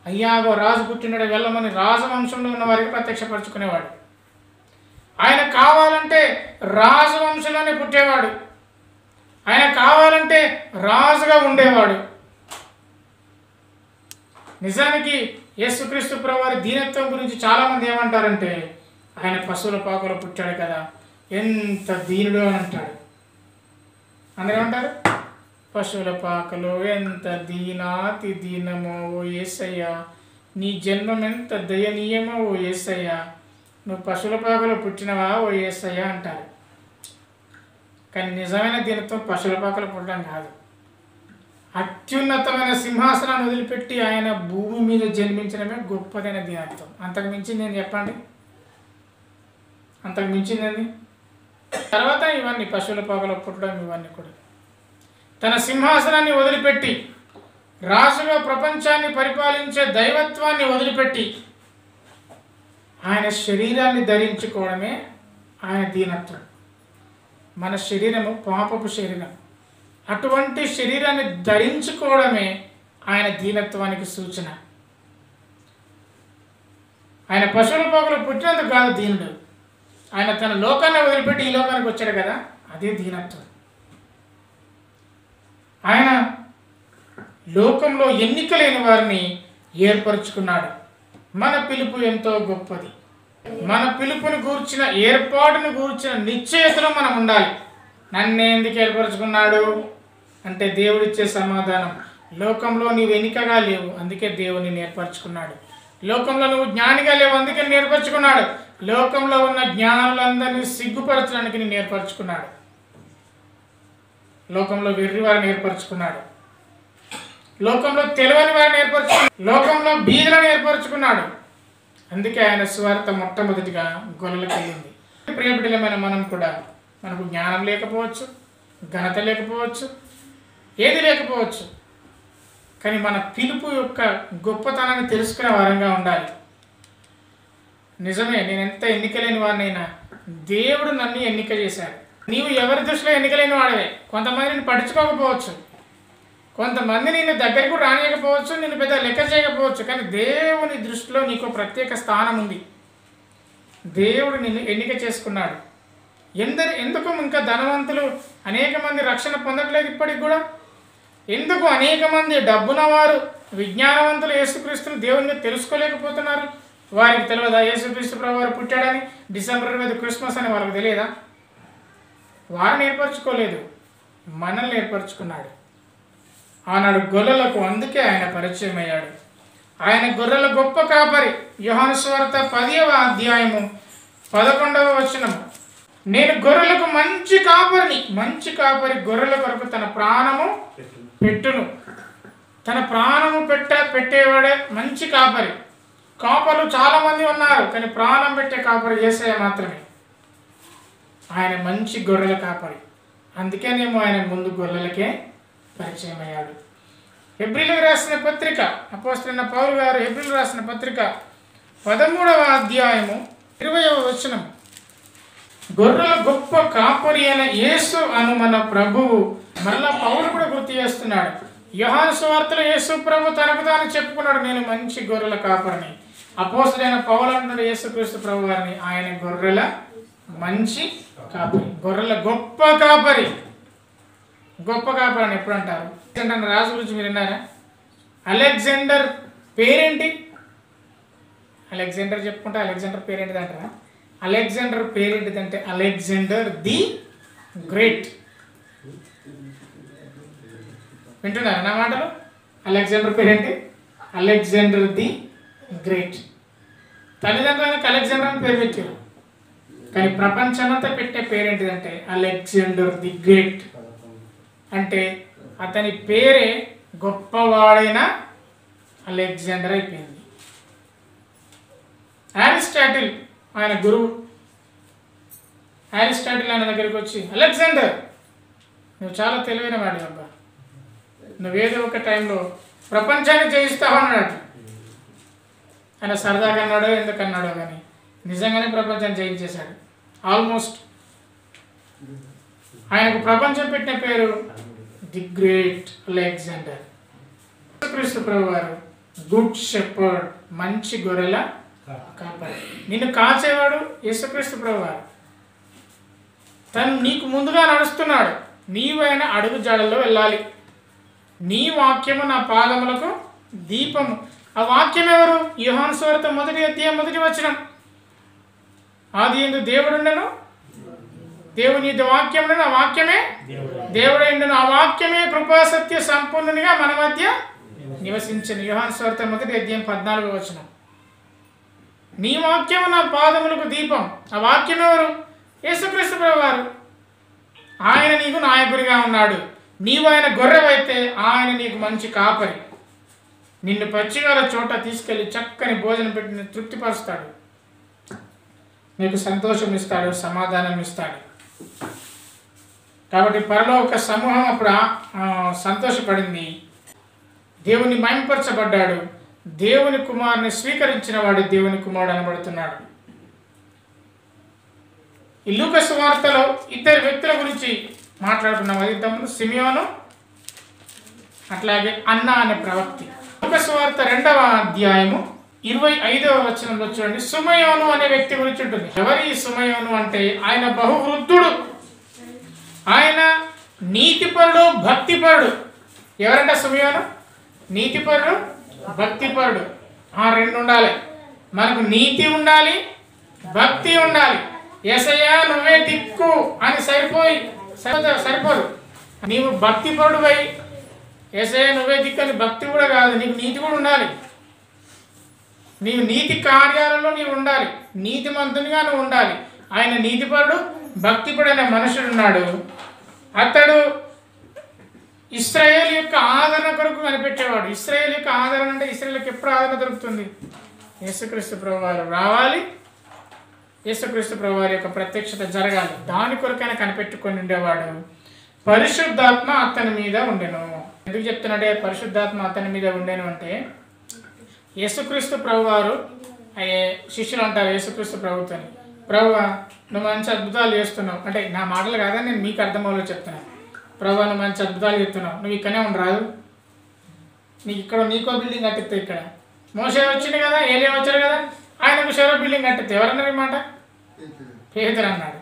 అయ్యాగో రాజు పుట్టినడు వెళ్ళమని రాజవంశంలో ఉన్న వారికి ప్రత్యక్షపరుచుకునేవాడు. ఆయన కావాలంటే రాజవంశంలోనే పుట్టేవాడు. ఆయన కావాలంటే రాజుగా ఉండేవాడు. నిజానికి యేసుక్రీస్తు ప్రభువారి దీనత్వం గురించి చాలామంది ఏమంటారంటే ఆయన పశువుల పాకలో పుట్టాడు కదా, ఎంత దీనుడు అని అంటాడు. అందరూ ఏమంటారు? పశువుల పాకలో ఎంత దీనాతి దీనమో ఓ యేసయ్యా, నీ జన్మం ఎంత దయనీయమో ఓ యేసయ్యా, నువ్వు పశువుల పాకలో పుట్టినవా ఓ యేసయ్యా అంటారు. కానీ నిజమైన దీనత్వం పశువుల పాకలు పుట్టడం కాదు. అత్యున్నతమైన సింహాసనాన్ని వదిలిపెట్టి ఆయన భూమి మీద జన్మించడమే గొప్పదైన దీనత్వం. అంతకు మించింది నేను చెప్పండి, అంతకు మించిందండి. తర్వాత ఇవన్నీ పశువుల పాకలు పుట్టడం ఇవన్నీ కూడా తన సింహాసనాన్ని వదిలిపెట్టి రాజుగా ప్రపంచాన్ని పరిపాలించే దైవత్వాన్ని వదిలిపెట్టి ఆయన శరీరాన్ని ధరించుకోవడమే ఆయన దీనత్వం. మన శరీరము పాపపు శరీరం, అటువంటి శరీరాన్ని ధరించుకోవడమే ఆయన దీనత్వానికి సూచన. ఆయన పశువుల పాకలు పుట్టినందుకు కాదు దీనుడు, ఆయన తన లోకాన్ని వదిలిపెట్టి ఈ లోకానికి వచ్చాడు కదా, అదే దీనత్వం. ఆయన లోకంలో ఎన్నిక లేని వారిని ఏర్పరచుకున్నాడు. మన పిలుపు ఎంతో గొప్పది. మన పిలుపుని గూర్చిన ఏర్పాటును గూర్చిన నిశ్చయతలో మనం ఉండాలి. నన్ను ఎందుకు ఏర్పరచుకున్నాడు అంటే దేవుడిచ్చే సమాధానం, లోకంలో నీవు ఎన్నికగా లేవు అందుకే దేవుడు నిన్ను ఏర్పరచుకున్నాడు. లోకంలో నువ్వు జ్ఞానిగా లేవు అందుకే నిన్ను ఏర్పరచుకున్నాడు. లోకంలో ఉన్న జ్ఞానులందరినీ సిగ్గుపరచడానికి నిన్ను ఏర్పరచుకున్నాడు. లోకంలో వెర్రి వారిని ఏర్పరచుకున్నాడు. లోకంలో తెలియని వారిని ఏర్పరచుకున్నాడు. లోకంలో బీదలను ఏర్పరచుకున్నాడు. అందుకే ఆయన సువార్త మొట్టమొదటిగా గొల్లలకు వెళ్ళింది. ప్రియబిడ్డలమైన మనం కూడా, మనకు జ్ఞానం లేకపోవచ్చు, ఘనత లేకపోవచ్చు, ఏది లేకపోవచ్చు, కానీ మన పిలుపు యొక్క గొప్పతనాన్ని తెలుసుకునే వారంగా ఉండాలి. నిజమే, నేను ఎంత ఎన్నికలేని వాడినైనా దేవుడు నన్ను ఎన్నిక చేశాడు. నీవు ఎవరి దృష్టిలో ఎన్నికలేని వాడవే. కొంతమంది నిన్ను పట్టించుకోకపోవచ్చు, కొంతమంది నిన్ను దగ్గరకు రానియకపోవచ్చు, నిన్ను పెద్ద లెక్క చేయకపోవచ్చు, కానీ దేవుని దృష్టిలో నీకు ప్రత్యేక స్థానం ఉంది. దేవుడు నిన్ను ఎన్నిక చేసుకున్నాడు. ఎందుకు ఇంకా ధనవంతులు అనేక మంది రక్షణ పొందట్లేదు ఇప్పటికి కూడా? ఎందుకు అనేక మంది డబ్బున వారు విజ్ఞానవంతులు యేసుక్రీస్తుని దేవుని తెలుసుకోలేకపోతున్నారు? వారికి తెలియదా యేసుక్రీస్తు ప్రభు వారు పుట్టాడని? డిసెంబర్ 25 క్రిస్మస్ అని వాళ్ళకి తెలియదా? వారిని ఏర్పరచుకోలేదు, మనల్ని ఏర్పరచుకున్నాడు. ఆనాడు గొర్రెలకు అందుకే ఆయన పరిచయం అయ్యాడు. ఆయన గొర్రెల గొప్ప కాపరి. యోహాను సువార్త 10వ అధ్యాయము 11వ వచనము, నేను గొర్రెలకు మంచి కాపరిని. మంచి కాపరి గొర్రెల కొరకు తన ప్రాణము పెట్టును. తన ప్రాణము పెట్టేవాడే మంచి కాపరి. కాపరులు చాలామంది ఉన్నారు, కానీ ప్రాణం పెట్టే కాపరి యేసయ్య మాత్రమే. ఆయన మంచి గొర్రెల కాపరి. అందుకేనేమో ఆయన ముందు గొర్రెలకే పరిచయం అయ్యాడు. హెబ్రీయులకు రాసిన పత్రిక, అపోస్తలుడైన పౌలు గారు హెబ్రీయులకు రాసిన పత్రిక 13వ అధ్యాయము 20వ వచనం, గొర్రెల గొప్ప కాపరి అయిన యేసు అను మన ప్రభువు. మరలా పౌలు కూడా గుర్తు చేస్తున్నాడు. యోహాను సువార్తలో యేసు ప్రభు తనకు తాను చెప్పుకున్నాడు, నేను మంచి గొర్రెల కాపరిని. అపోస్తలుడైన పౌలు అంటున్నాడు యేసుక్రీస్తు ప్రభు వారిని, ఆయన గొర్రెల మంచి కాపరి, గొర్రెల గొప్ప కాపరి. గొప్ప కాపరి అని ఎప్పుడు అంటారు? రాజు గురించి మీరు విన్నారా? అలెగ్జాండర్ పేరేంటి? అలెగ్జాండర్ చెప్పుకుంటే అలెగ్జాండర్ పేరేంటిది అంటారా? అలెగ్జాండర్ పేరేంటిదంటే అలెగ్జాండర్ ది గ్రేట్. వింటున్నారా నా మాటలు? అలెగ్జాండర్ పేరేంటి? Alexander the great. తల్లిదండ్రులకు అలెగ్జాండర్ అని పేరు పెట్టారు, కానీ ప్రపంచమంతా పెట్టే పేరేంటిదంటే అలెగ్జాండర్ ది గ్రేట్. అంటే అతని పేరే గొప్పవాడైన అలెగ్జాండర్ అయిపోయింది. అరిస్టాటిల్ ఆయన గురువు. అరిస్టాటిల్ ఆయన దగ్గరికి వచ్చి, అలెగ్జాండర్ నువ్వు చాలా తెలివైన వాడి అబ్బా, నువ్వేదో ఒక టైంలో ప్రపంచాన్ని జయిస్తావు అన్నాడు. ఆయన సరదాగా అన్నాడో ఎందుకన్నాడో కానీ నిజంగానే ప్రపంచాన్ని జయించేశాడు. ఆల్మోస్ట్ ఆయనకు ప్రపంచం పెట్టిన పేరు ది గ్రేట్ అలెగ్జాండర్. యేసుక్రీస్తు ప్రభు వారు గుడ్ షెపర్డ్, మంచి గొర్రెల కాపరి. నిన్ను కాచేవాడు యేసుక్రీస్తు ప్రభు వారు. తను నీకు ముందుగా నడుస్తున్నాడు, నీవైనా అడుగు జాడల్లో వెళ్ళాలి. నీ వాక్యము నా పాదములకు దీపము. ఆ వాక్యం ఎవరు? యోహాను సువార్త 1వ అధ్యాయం 1వ వచనం, ఆదియందు దేవుడుండెను, దేవుని వాక్యం ఉండెను, ఆ వాక్యమే దేవుడైండును, ఆ వాక్యమే కృపా సత్య సంపూర్ణునిగా మన మధ్య నివసించను. యోహాను సువార్త 1వ అధ్యాయం 14వ వచనం. నీ వాక్యము నా పాదములకు దీపం. ఆ వాక్యం ఎవరు? యేసుక్రీస్తు ప్రభువారు. ఆయన నీకు నాయకుడిగా ఉన్నాడు. నీవు ఆయన గొర్రెవైతే ఆయన నీకు మంచి కాపరి. నిన్ను పచ్చిగల చోట తీసుకెళ్ళి చక్కని భోజనం పెట్టి తృప్తిపరుస్తాడు, నీకు సంతోషం ఇస్తాడు, సమాధానం ఇస్తాడు. కాబట్టి పరలోక సమూహం అప్పుడు సంతోషపడింది. దేవుని మహిమపరచబడ్డాడు. దేవుని కుమారుని స్వీకరించిన వాడు దేవుని కుమారుడు అనబడుతున్నాడు. ఈ లూకా సువార్తలో ఇద్దరు వ్యక్తుల గురించి మాట్లాడుకున్నాం. అది తమ్ముడు సిమియోను, అట్లాగే అన్న అనే ప్రవక్తి. లూకా సువార్త 2వ అధ్యాయము 25వ వచనంలో చూడండి, సుమయోను అనే వ్యక్తి గురించి ఉంటుంది. ఎవరి సుమయోను అంటే ఆయన బహువృద్ధుడు, ఆయన నీతిపరుడు, భక్తిపరుడు. ఎవరంట సుమయోను? నీతిపరుడు, భక్తిపరుడు. ఆ రెండు ఉండాలి మనకు. నీతి ఉండాలి, భక్తి ఉండాలి. యేసయ్యా నువ్వే దిక్కు అని సరిపోదు. నీవు భక్తిపరుడు అయి యేసయ్యా నువ్వే దిక్కు అని భక్తి కూడా కాదు, నీకు నీతి కూడా ఉండాలి. నీవు నీతి కార్యాలలో నీవు ఉండాలి, నీతిమంతునిగా నువ్వు ఉండాలి. ఆయన నీతిపరుడు, భక్తిపరుడు అనే మనుషుడు ఉన్నాడు. అతడు ఇశ్రాయేలు యొక్క ఆదరణ కొరకు కనిపెట్టేవాడు. ఇశ్రాయేలు యొక్క ఆదరణ అంటే ఇశ్రాయేలుకి ఎప్పుడు ఆదరణ దొరుకుతుంది? యేసుక్రీస్తు ప్రభువారు రావాలి, యేసుక్రీస్తు ప్రభువారి యొక్క ప్రత్యక్షత జరగాలి. దాని కొరకైనా కనిపెట్టుకొని ఉండేవాడు. పరిశుద్ధాత్మ అతని మీద ఉండెను. ఎందుకు చెప్తున్నాడే పరిశుద్ధాత్మ అతని మీద ఉండెను అంటే, యేసుక్రీస్తు ప్రభువారు శిష్యులు అంటారు యేసుక్రీస్తు ప్రభుత్వని, ప్రభువా నువ్వు మంచి అద్భుతాలు చేస్తున్నావు అంటే, నా మాటలు కాదని నేను మీకు అర్థమవులో చెప్తున్నాను. ప్రభువా నువ్వు మంచి అద్భుతాలు చెప్తున్నావు, నువ్వు ఇక్కడనే ఉండరాదు, నీకు ఇక్కడ నీకో బిల్డింగ్ కట్టిస్తావు. ఇక్కడ మోసే వచ్చింది కదా, ఏలియా వచ్చారు కదా, ఆయనకు షెరో బిల్డింగ్ కట్టిస్తావు. ఎవరన్నారు ఈ మాట? పేతురు అన్నాడు.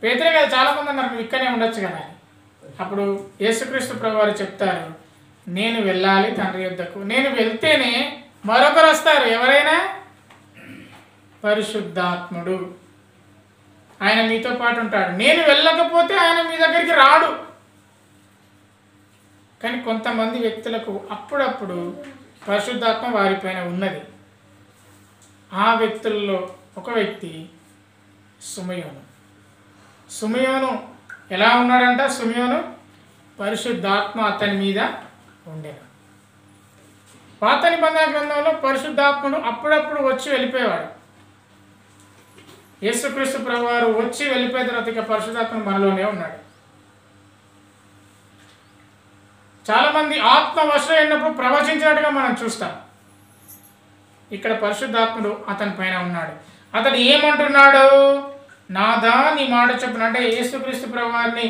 పేతురే కదా, చాలామంది అన్నారు నువ్వు ఇక్కడనే ఉండొచ్చు కదా. అప్పుడు యేసుక్రీస్తు ప్రభువారు చెప్తారు, నేను వెళ్ళాలి తండ్రి యొద్దకు, నేను వెళ్తేనే మరొకరు వస్తారు. ఎవరైనా? పరిశుద్ధాత్ముడు. ఆయన మీతో పాటు ఉంటాడు. నేను వెళ్ళకపోతే ఆయన మీ దగ్గరికి రాడు. కానీ కొంతమంది వ్యక్తులకు అప్పుడప్పుడు పరిశుద్ధాత్మ వారిపైన ఉన్నది. ఆ వ్యక్తుల్లో ఒక వ్యక్తి సుమయోను. సుమయోను ఎలా ఉన్నాడంట? సుమయోను పరిశుద్ధాత్మ అతని మీద ఉండేది. పాత నిబంధన గ్రంథంలో పరిశుద్ధాత్ముడు అప్పుడప్పుడు వచ్చి వెళ్ళిపోయేవాడు. యేసుక్రీస్తు ప్రభువారు వచ్చి వెళ్ళిపోయిన తర్వాత ఇక పరిశుద్ధాత్మ మనలోనే ఉన్నాడు. చాలామంది ఆత్మ వశం అయినప్పుడు ప్రవచించినట్టుగా మనం చూస్తాం. ఇక్కడ పరిశుద్ధాత్ముడు అతని పైన ఉన్నాడు. అతడు ఏమంటున్నాడు? నాదా నీ మాట చొప్పున. అంటే యేసుక్రీస్తు ప్రభువారిని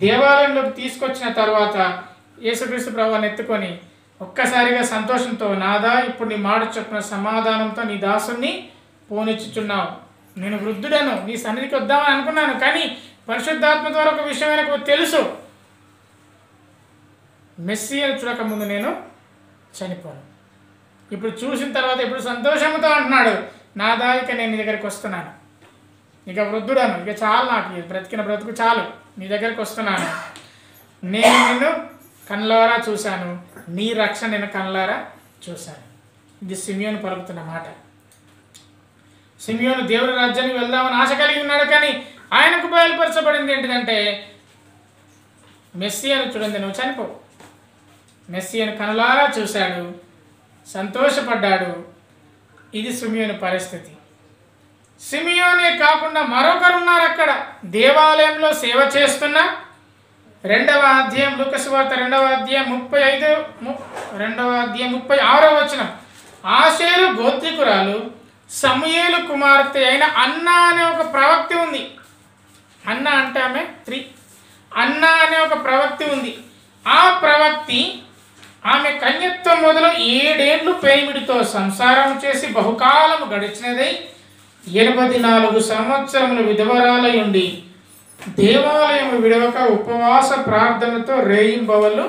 దేవాలయంలోకి తీసుకొచ్చిన తర్వాత యేసుక్రీస్తు ప్రభువారిని ఎత్తుకొని ఒక్కసారిగా సంతోషంతో, నాదా ఇప్పుడు నీ మాట చొప్పున సమాధానంతో నీ దాసుని పోనిచ్చుచున్నావు. నేను వృద్ధుడను, నీ సన్నిధికి వద్దామని అనుకున్నాను, కానీ పరిశుద్ధాత్మ ద్వారా ఒక విషయం నాకు తెలుసు, మెస్సీయను చూడకముందు నేను చనిపోను. ఇప్పుడు చూసిన తర్వాత ఇప్పుడు సంతోషంతో అంటున్నాడు, నాదా ఇక నేను నీ దగ్గరికి వస్తున్నాను, ఇక వృద్ధుడను, ఇక చాలు, నాకు బ్రతికిన బ్రతుకు చాలు, నీ దగ్గరికి వస్తున్నాను. నేను నిన్ను కళ్ళారా చూశాను, నీ రక్షణ నేను కళ్ళారా చూశాను. ఇది సిమియోను పలుకుతున్న మాట. సిమియోను దేవుని రాజ్యానికి వెళ్దామని ఆశ కలిగి ఉన్నాడు, కానీ ఆయనకు బయలుపరచబడింది ఏంటిదంటే, మెస్సీయను చూడండి, నువ్వు చనిపో. మెస్సీయను కనులారా చూశాడు, సంతోషపడ్డాడు. ఇది సిమియోను పరిస్థితి. సిమియోనే కాకుండా మరొకరు ఉన్నారు అక్కడ, దేవాలయంలో సేవ చేస్తున్న. 2వ అధ్యాయం లూకా సువార్త 2వ అధ్యాయం 36వ వచనం. ఆషేరు గోత్రికురాలు సమూయేలు కుమార్తె అయిన అన్న అనే ఒక ప్రవక్తి ఉంది. అన్న అంటే ఆమె స్త్రీ. అన్న అనే ఒక ప్రవక్తి ఉంది. ఆ ప్రవక్తి ఆమె కన్యత్వం మొదలు 7 ఏళ్ళు పేమిడితో సంసారం చేసి బహుకాలము గడిచినదై 84 సంవత్సరములు విధవరాలై ఉండి దేవాలయం విడవక ఉపవాస ప్రార్థనతో రేయింబవళ్ళు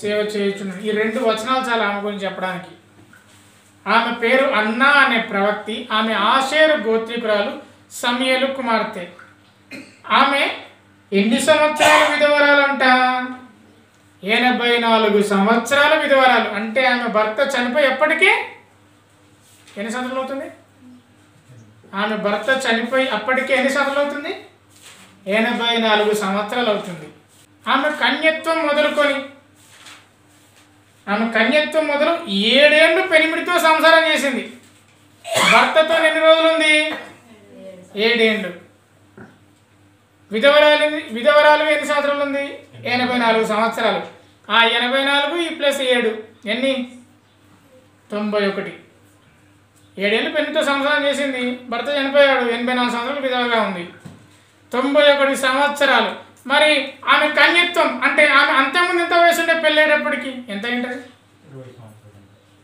సేవ చేయుచున్నాడు. ఈ 2 వచనాలు చాలా ఆమె గురించి చెప్పడానికి. ఆమె పేరు అన్న అనే ప్రవక్తి. ఆమె ఆషేరు గోత్రికురాలు, సమూయేలు కుమార్తె. ఆమె ఎన్ని సంవత్సరాల విధవరాలంట? 84 సంవత్సరాల విధవరాలు. అంటే ఆమె భర్త చనిపోయి ఎప్పటికీ ఎన్ని సంవత్సరాలు అవుతుంది? ఆమె భర్త చనిపోయి అప్పటికే ఎన్ని సంవత్సరాలు అవుతుంది? 84 సంవత్సరాలు అవుతుంది. ఆమె కన్యత్వం మొదలు 7 ఏళ్ళు పెనిమిడితో సంసారం చేసింది. భర్తతో ఎన్ని రోజులు ఉంది? 7 ఏళ్ళు. విధవరాలు ఎన్ని సంవత్సరాలు ఉంది? 84 సంవత్సరాలు. ఆ 84 ఈ ప్లస్ 7 ఎన్ని? 91. 7 ఏళ్ళు పెళ్లితో సంసారం చేసింది. భర్త చనిపోయాడు. 84 సంవత్సరాలు విధవగా ఉంది. 91 సంవత్సరాలు. మరి ఆమె కన్యత్వం అంటే ఆమె అంతకుముందు ఎంత వయసు ఉంటే పెళ్ళేటప్పటికి ఎంత ఉంటుంది?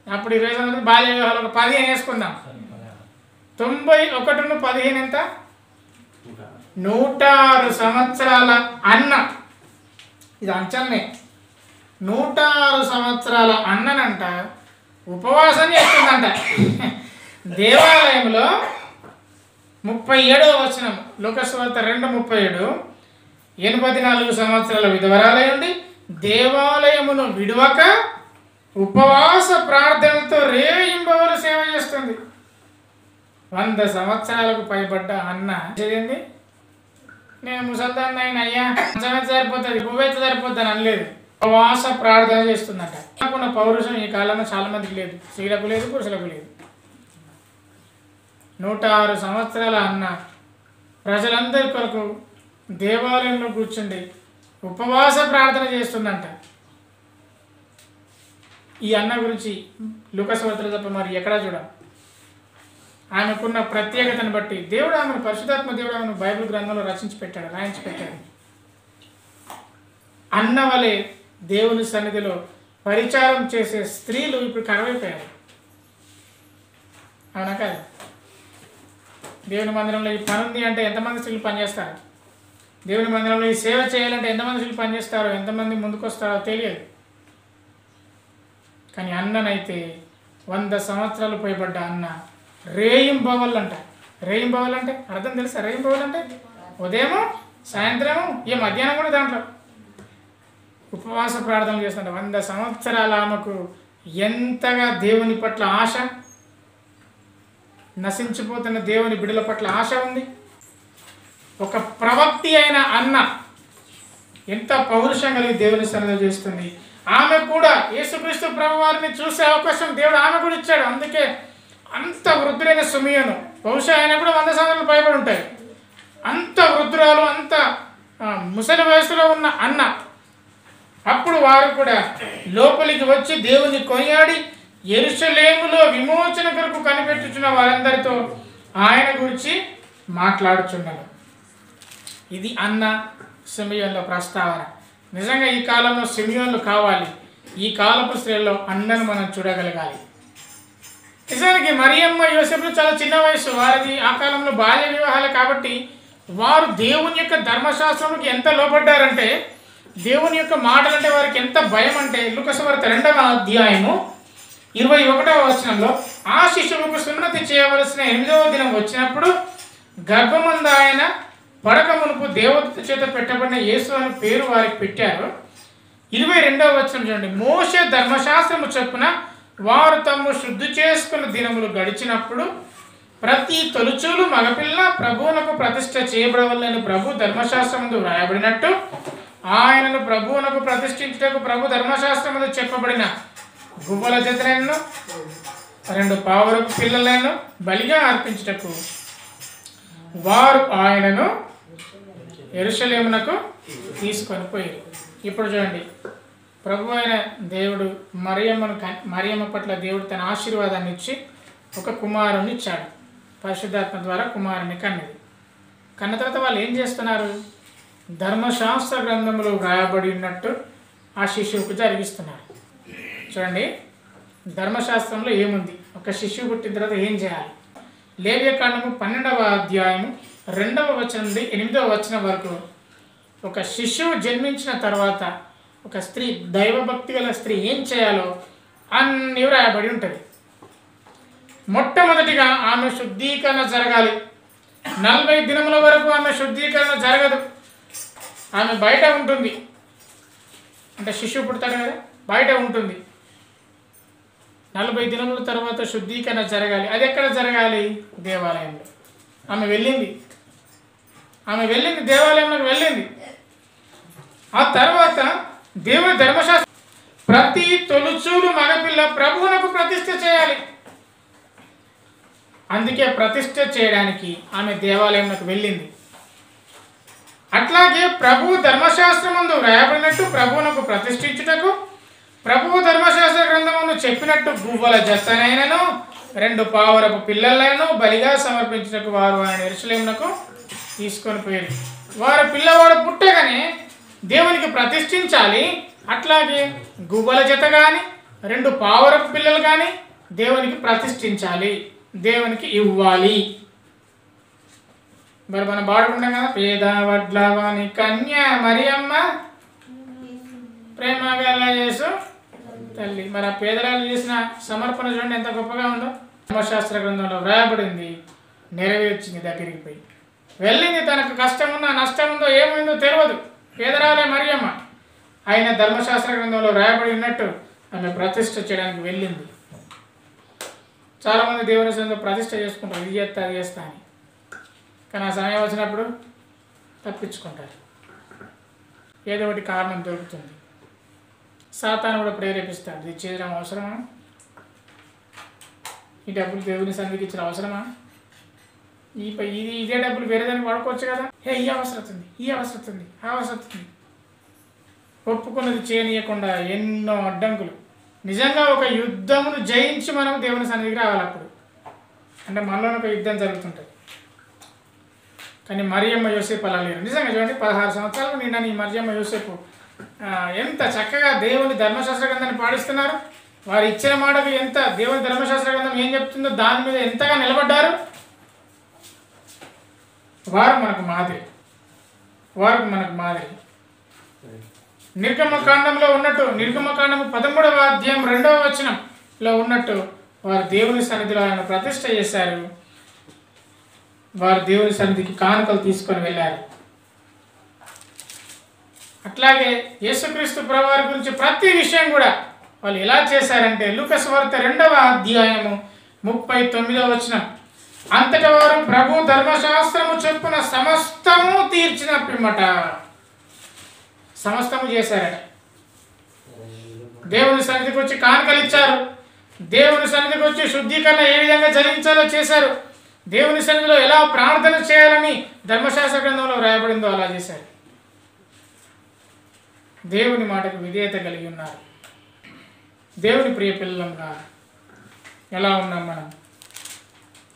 అప్పుడు 20 సంవత్సరాలు. బాల్య వివాహాలు ఒక 15 వేసుకుందాం. 91 15 ఎంత? 106 సంవత్సరాల అన్న. ఇది అంచనే. 106 సంవత్సరాల అన్ననంట ఉపవాసం చేస్తుందంట. దేవాలయంలో 37వ వచనం, లూకాసువార్త 2:37, 84 సంవత్సరాల విధవరాలై ఉండి దేవాలయమును విడువక ఉపవాస ప్రార్థనలతో రేయింబవలు సేవ చేస్తుంది. 100 సంవత్సరాలకు పైబడ్డ అన్న చదివింది. నేను ముసల్దాన్ని అయిన అయ్యా సంవత్సరం సరిపోతుంది, నువ్వైతే సరిపోద్దని అనలేదు. ఉపవాస ప్రార్థన చేస్తుందట. నాకున్న పౌరుషం ఈ కాలంలో చాలా మందికి లేదు. స్త్రీలకు లేదు, పురుషులకు లేదు. 106 సంవత్సరాల అన్న ప్రజలందరి కొరకు దేవాలయంలో కూర్చుండి ఉపవాస ప్రార్థన చేస్తుందంట. ఈ అన్న గురించి లూకాసువార్తలో తప్ప మరి ఎక్కడా చూడం. ఆమెకున్న ప్రత్యేకతను బట్టి దేవుడు ఆమెను, పరిశుద్ధాత్మ దేవుడు ఆమెను బైబిల్ గ్రంథంలో రాయించి పెట్టాడు. అన్న వలె దేవుని సన్నిధిలో పరిచారం చేసే స్త్రీలు ఇప్పుడు కరువైపోయారు. అవునా కాదు? దేవుని మందిరంలో ఈ పని ఉంది అంటే ఎంతమంది స్త్రీలు పనిచేస్తారు? దేవుని మందిరంలో ఈ సేవ చేయాలంటే ఎంతమంది స్త్రీలు పనిచేస్తారో, ఎంతమంది ముందుకు వస్తారో తెలియదు. కానీ అన్ననైతే 100 సంవత్సరాలు పైబడ్డ అన్న రేయింబవల్ అంట. రేయింబవల్ అంటే అర్థం తెలుసా? రేయింబవల్ అంటే ఉదయము, సాయంత్రము, ఈ మధ్యాహ్నం కూడా దాంట్లో ఉపవాస ప్రార్థన చేస్తుంట. 100 సంవత్సరాల ఆమెకు ఎంతగా దేవుని పట్ల ఆశ, నశించిపోతున్న దేవుని బిడ్డల పట్ల ఆశ ఉంది. ఒక ప్రవక్తి అయిన అన్న ఎంత పౌరుషం కలిగి దేవుని సన్నిధిలో చేస్తుంది. ఆమె కూడా యేసుక్రీస్తు ప్రభు వారిని చూసే అవకాశం దేవుడు ఆమె కూడా ఇచ్చాడు. అందుకే అంత వృద్ధుడైన సిమియోను, బహుశా ఆయన కూడా 100 సంవత్సరాలు పైబడి ఉంటాయి. అంత వృద్ధురాలు, అంత ముసలి వయసులో ఉన్న అన్న, అప్పుడు వారు కూడా లోపలికి వచ్చి దేవుని కొనియాడి యెరూషలేములో విమోచన కొరకు కనిపెట్టుచున్న వారందరితో ఆయన గురించి మాట్లాడుచున్నారు. ఇది అన్న సిమియోన్ల ప్రస్తావన. నిజంగా ఈ కాలంలో సిమియోన్లు కావాలి. ఈ కాలపు స్త్రీల్లో అన్నను మనం చూడగలగాలి. నిజానికి మరియమ్మ, యోసేపులు చాలా చిన్న వయసు వారిది. ఆ కాలంలో బాల్య వివాహాలు కాబట్టి వారు దేవుని యొక్క ధర్మశాస్త్రంకి ఎంత లోబడ్డారంటే, దేవుని యొక్క మాటలంటే వారికి ఎంత భయం అంటే, లూకాసువార్త 2వ అధ్యాయము 21వ వచనంలో, ఆ శిశువుకు సున్నతి చేయవలసిన 8వ దినం వచ్చినప్పుడు గర్భమందు ఆయన పడక మునుపు దేవదూత చేత పెట్టబడిన యేసు అని పేరు వారికి పెట్టారు. 22వ వచనం చూడండి. మోషే ధర్మశాస్త్రము చొప్పున వారు తమ్ము శుద్ధి చేసుకున్న దినములు గడిచినప్పుడు ప్రతి తొలుచూలు మగపిల్ల ప్రభువునకు ప్రతిష్ఠ చేయబడవలని ప్రభు ధర్మశాస్త్రముందు వ్రాయబడినట్టు ఆయనను ప్రభువునకు ప్రతిష్ఠించుటకు ప్రభు ధర్మశాస్త్రముందు చెప్పబడిన గువ్వల జతలను 2 పావురపు పిల్లలను బలిగా అర్పించుటకు వారు ఆయనను యెరూషలేమునకు తీసుకొని పోయారు. ఇప్పుడు చూడండి, ప్రభు అయిన దేవుడు మరియమ్మ పట్ల దేవుడు తన ఆశీర్వాదాన్ని ఇచ్చి ఒక కుమారుని ఇచ్చాడు. పరిశుద్ధాత్మ ద్వారా కుమారుని కన్నది. కన్న తర్వాత వాళ్ళు ఏం చేస్తున్నారు? ధర్మశాస్త్ర గ్రంథంలో వ్రాయబడి ఉన్నట్టు ఆ శిశువుకు జరిగిస్తున్నారు. చూడండి, ధర్మశాస్త్రంలో ఏముంది, ఒక శిశువు పుట్టిన తర్వాత ఏం చేయాలి? లేవ్యకాండము 12వ అధ్యాయము 2వ వచనం నుండి 8వ వచనం వరకు ఒక శిశువు జన్మించిన తర్వాత ఒక స్త్రీ, దైవభక్తి గల స్త్రీ ఏం చేయాలో అన్నీ వ్రాయబడి ఉంటుంది. మొట్టమొదటిగా ఆమె శుద్ధీకరణ జరగాలి. 40 దినముల వరకు ఆమె శుద్ధీకరణ జరగదు. ఆమె బయట ఉంటుంది. అంటే శిశువు పుడతాడు కదా, బయట ఉంటుంది. 40 దినముల తర్వాత శుద్ధీకరణ జరగాలి. అది ఎక్కడ జరగాలి? దేవాలయంలో. ఆమె వెళ్ళింది. ఆమె వెళ్ళింది, దేవాలయంలోకి వెళ్ళింది. ఆ తర్వాత దేవుని ధర్మశాస్త్రం ప్రతి తొలుచూలు మగపిల్ల ప్రభువునకు ప్రతిష్ఠ చేయాలి. అందుకే ప్రతిష్ఠ చేయడానికి ఆమె దేవాలయంలోకి వెళ్ళింది. అట్లాగే ప్రభువు ధర్మశాస్త్రమందు వ్రాయబడినట్టు ప్రభువునకు ప్రతిష్ఠించుటకు ప్రభువు ధర్మశాస్త్ర గ్రంథమును చెప్పినట్టు గువ్వల జతనైనను 2 పావురపు పిల్లలను బలిగా సమర్పించుటకు వారు ఆయన యెరూషలేమునకు తీసుకొని పోయారు. వారు పిల్లవాడు పుట్టగానే దేవునికి ప్రతిష్ఠించాలి. అట్లాగే గువ్వల జత కానీ 2 పావురపు పిల్లలు కానీ దేవునికి ప్రతిష్ఠించాలి, దేవునికి ఇవ్వాలి. మరి మనం పాడుకుంటాం కదా, పేద వడ్లవాని కన్య మరియమ్మ ప్రేమ గల యేసు తల్లి. మరి ఆ పేదరాలు చేసిన సమర్పణ చూడండి ఎంత గొప్పగా ఉందో. ధర్మశాస్త్ర గ్రంథంలో వ్రాయబడింది, నెరవేర్చింది. దగ్గరికి పోయి వెళ్ళింది. తనకు కష్టం ఉందో నష్టం ఉందో ఏమైందో తెలియదు, పేదరాలే మరియమ్మ. ఆయన ధర్మశాస్త్ర గ్రంథంలో వ్రాయబడి ఉన్నట్టు ఆమె ప్రతిష్ఠ చేయడానికి వెళ్ళింది. చాలామంది దేవుని సన్నిధిలో ప్రతిష్ఠ చేసుకుంటారు, ఇది చేస్తా అది చేస్తా అని. కానీ ఆ సమయం వచ్చినప్పుడు తప్పించుకుంటారు, ఏదో ఒకటి కారణం దొరుకుతుంది. సాతాను కూడా ప్రేరేపిస్తాడు, ఇది చేయడం అవసరమా, ఈ డబ్బులు దేవుని సన్నిధికి ఇచ్చిన అవసరమా, ఇదే డబ్బులు వేరే దానికి వాడుకోవచ్చు కదా, ఈ అవసరతుంది, ఈ అవసరతుంది, ఆ అవసరతుంది. ఒప్పుకున్నది చేయనీయకుండా ఎన్నో అడ్డంకులు. నిజంగా ఒక యుద్ధమును జయించి మనం దేవుని సన్నిధికి రావాలి. అప్పుడు అంటే మనలోనే ఒక యుద్ధం జరుగుతుంటుంది. కానీ మరియమ్మ యోసేపు అలా లేరు. నిజంగా చూడండి, 16 సంవత్సరాలు నిన్న ఈ మరియమ్మ యోసేపు ఎంత చక్కగా దేవుని ధర్మశాస్త్ర గ్రంథాన్ని పాటిస్తున్నారు. వారు ఇచ్చిన మాటకు ఎంత దేవుని ధర్మశాస్త్ర గ్రంథం ఏం చెప్తుందో దాని మీద ఎంతగా నిలబడ్డారు. వారు మనకు మాదిరి. నిర్గమకాండంలో ఉన్నట్టు, నిర్గమకాండము 13వ అధ్యాయం 2వ వచనంలో ఉన్నట్టు వారు దేవుని సన్నిధిలో ఆయన ప్రతిష్ఠ చేశారు. వారు దేవుని సన్నిధికి కానుకలు తీసుకొని వెళ్ళారు. అట్లాగే యేసుక్రీస్తు ప్రభువారి గురించి ప్రతి విషయం కూడా వాళ్ళు ఎలా చేశారంటే, లూకా సువార్త 2వ అధ్యాయము 39వ వచనం, అంతటా వారు ప్రభు ధర్మశాస్త్రము చొప్పున సమస్తము తీర్చిన పిమ్మట, సమస్తము చేశారట. దేవుని సన్నిధికి వచ్చి కానుకలు ఇచ్చారు. దేవుని సన్నిధికి వచ్చి శుద్ధీకరణ ఏ విధంగా జరిగించాలో చేశారు. దేవుని సన్నిధిలో ఎలా ప్రార్థన చేయాలని ధర్మశాస్త్ర గ్రంథంలో వ్రాయబడిందో అలా చేశారు. దేవుని మాటకు విధేయత కలిగి ఉన్నారు. దేవుని ప్రియ పిల్లలంగా ఎలా ఉన్నాం మనం?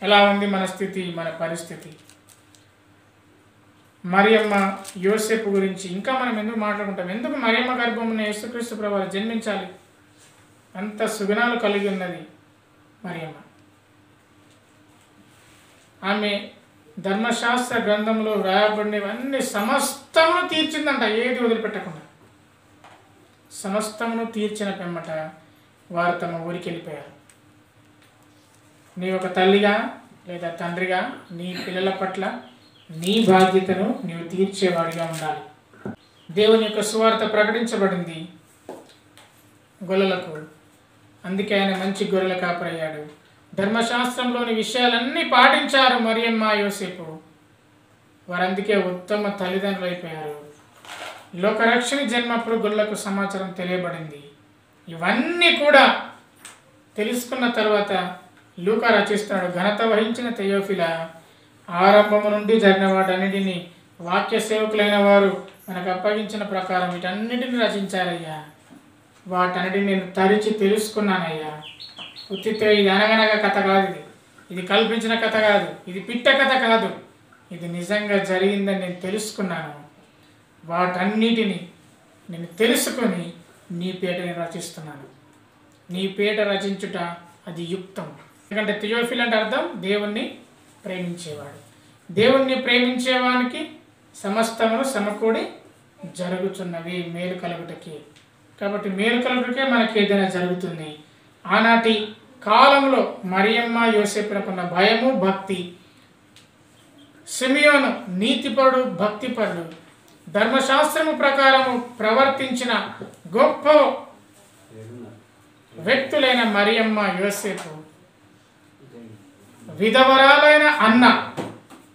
ఎలా ఉంది మన స్థితి, మన పరిస్థితి? మరియమ్మ యోసేపు గురించి ఇంకా మనం ఎందుకు మాట్లాడుకుంటాం? ఎందుకు మరియమ్మ గర్భమున యేసుక్రీస్తు ప్రభువు జన్మించాలి? అంత సుగుణాలు కలిగి ఉన్నది మరియమ్మ. ఆమె ధర్మశాస్త్ర గ్రంథంలో వ్రాయబడినవన్నీ సమస్తమును తీర్చిందంట, ఏది వదిలిపెట్టకుండా. సమస్తమును తీర్చిన పిమ్మట వారు తమ ఊరికి వెళ్ళిపోయారు. నీ ఒక తల్లిగా లేదా తండ్రిగా నీ పిల్లల పట్ల నీ బాధ్యతను నీవు తీర్చేవాడిగా ఉండాలి. దేవుని యొక్క సువార్త ప్రకటించబడింది గొల్లలకు, అందుకే ఆయన మంచి గొర్రెల కాపరయ్యాడు. ధర్మశాస్త్రంలోని విషయాలన్నీ పాటించారు మరియమ్మ యోసేపు. వారందుకే ఉత్తమ తల్లిదండ్రులు అయిపోయారు. లోకరక్షణ జన్మప్పుడు గొల్లకు సమాచారం తెలియబడింది. ఇవన్నీ కూడా తెలుసుకున్న తర్వాత లూకా రచిస్తున్నాడు, ఘనత వహించిన తెయోఫిల, ఆరంభము నుండి జరిగిన వాటన్నిటిని వాక్య సేవకులైన వారు మనకు అప్పగించిన ప్రకారం వీటన్నిటిని రచించారయ్యా. వాటన్నిటిని నేను తరిచి తెలుసుకున్నానయ్యా. ఉత్తితో ఇది అనగనగా కథ కాదు, ఇది కల్పించిన కథ కాదు, ఇది పిట్ట కథ కాదు, ఇది నిజంగా జరిగిందని నేను తెలుసుకున్నాను. వాటన్నిటిని నేను తెలుసుకొని నీ పేట నేను రచిస్తున్నాను. నీ పేట రచించుట అది యుక్తం. ఎందుకంటే థియోఫిల్ అంటే అర్థం దేవుణ్ణి ప్రేమించేవాడు. దేవుణ్ణి ప్రేమించేవానికి సమస్తమును సమకూడి జరుగుతున్నవి మేలు కలుగుటకి. కాబట్టి మేలు కలుగుటకే మనకి ఏదైనా జరుగుతుంది. ఆనాటి కాలంలో మరియమ్మ యోసేపునకున్న భయము భక్తి, సిమియోను నీతిపరుడు భక్తిపరుడు, ధర్మశాస్త్రము ప్రకారము ప్రవర్తించిన గొప్ప వ్యక్తులైన మరియమ్మ యోసేపు, విధవరాలైన అన్న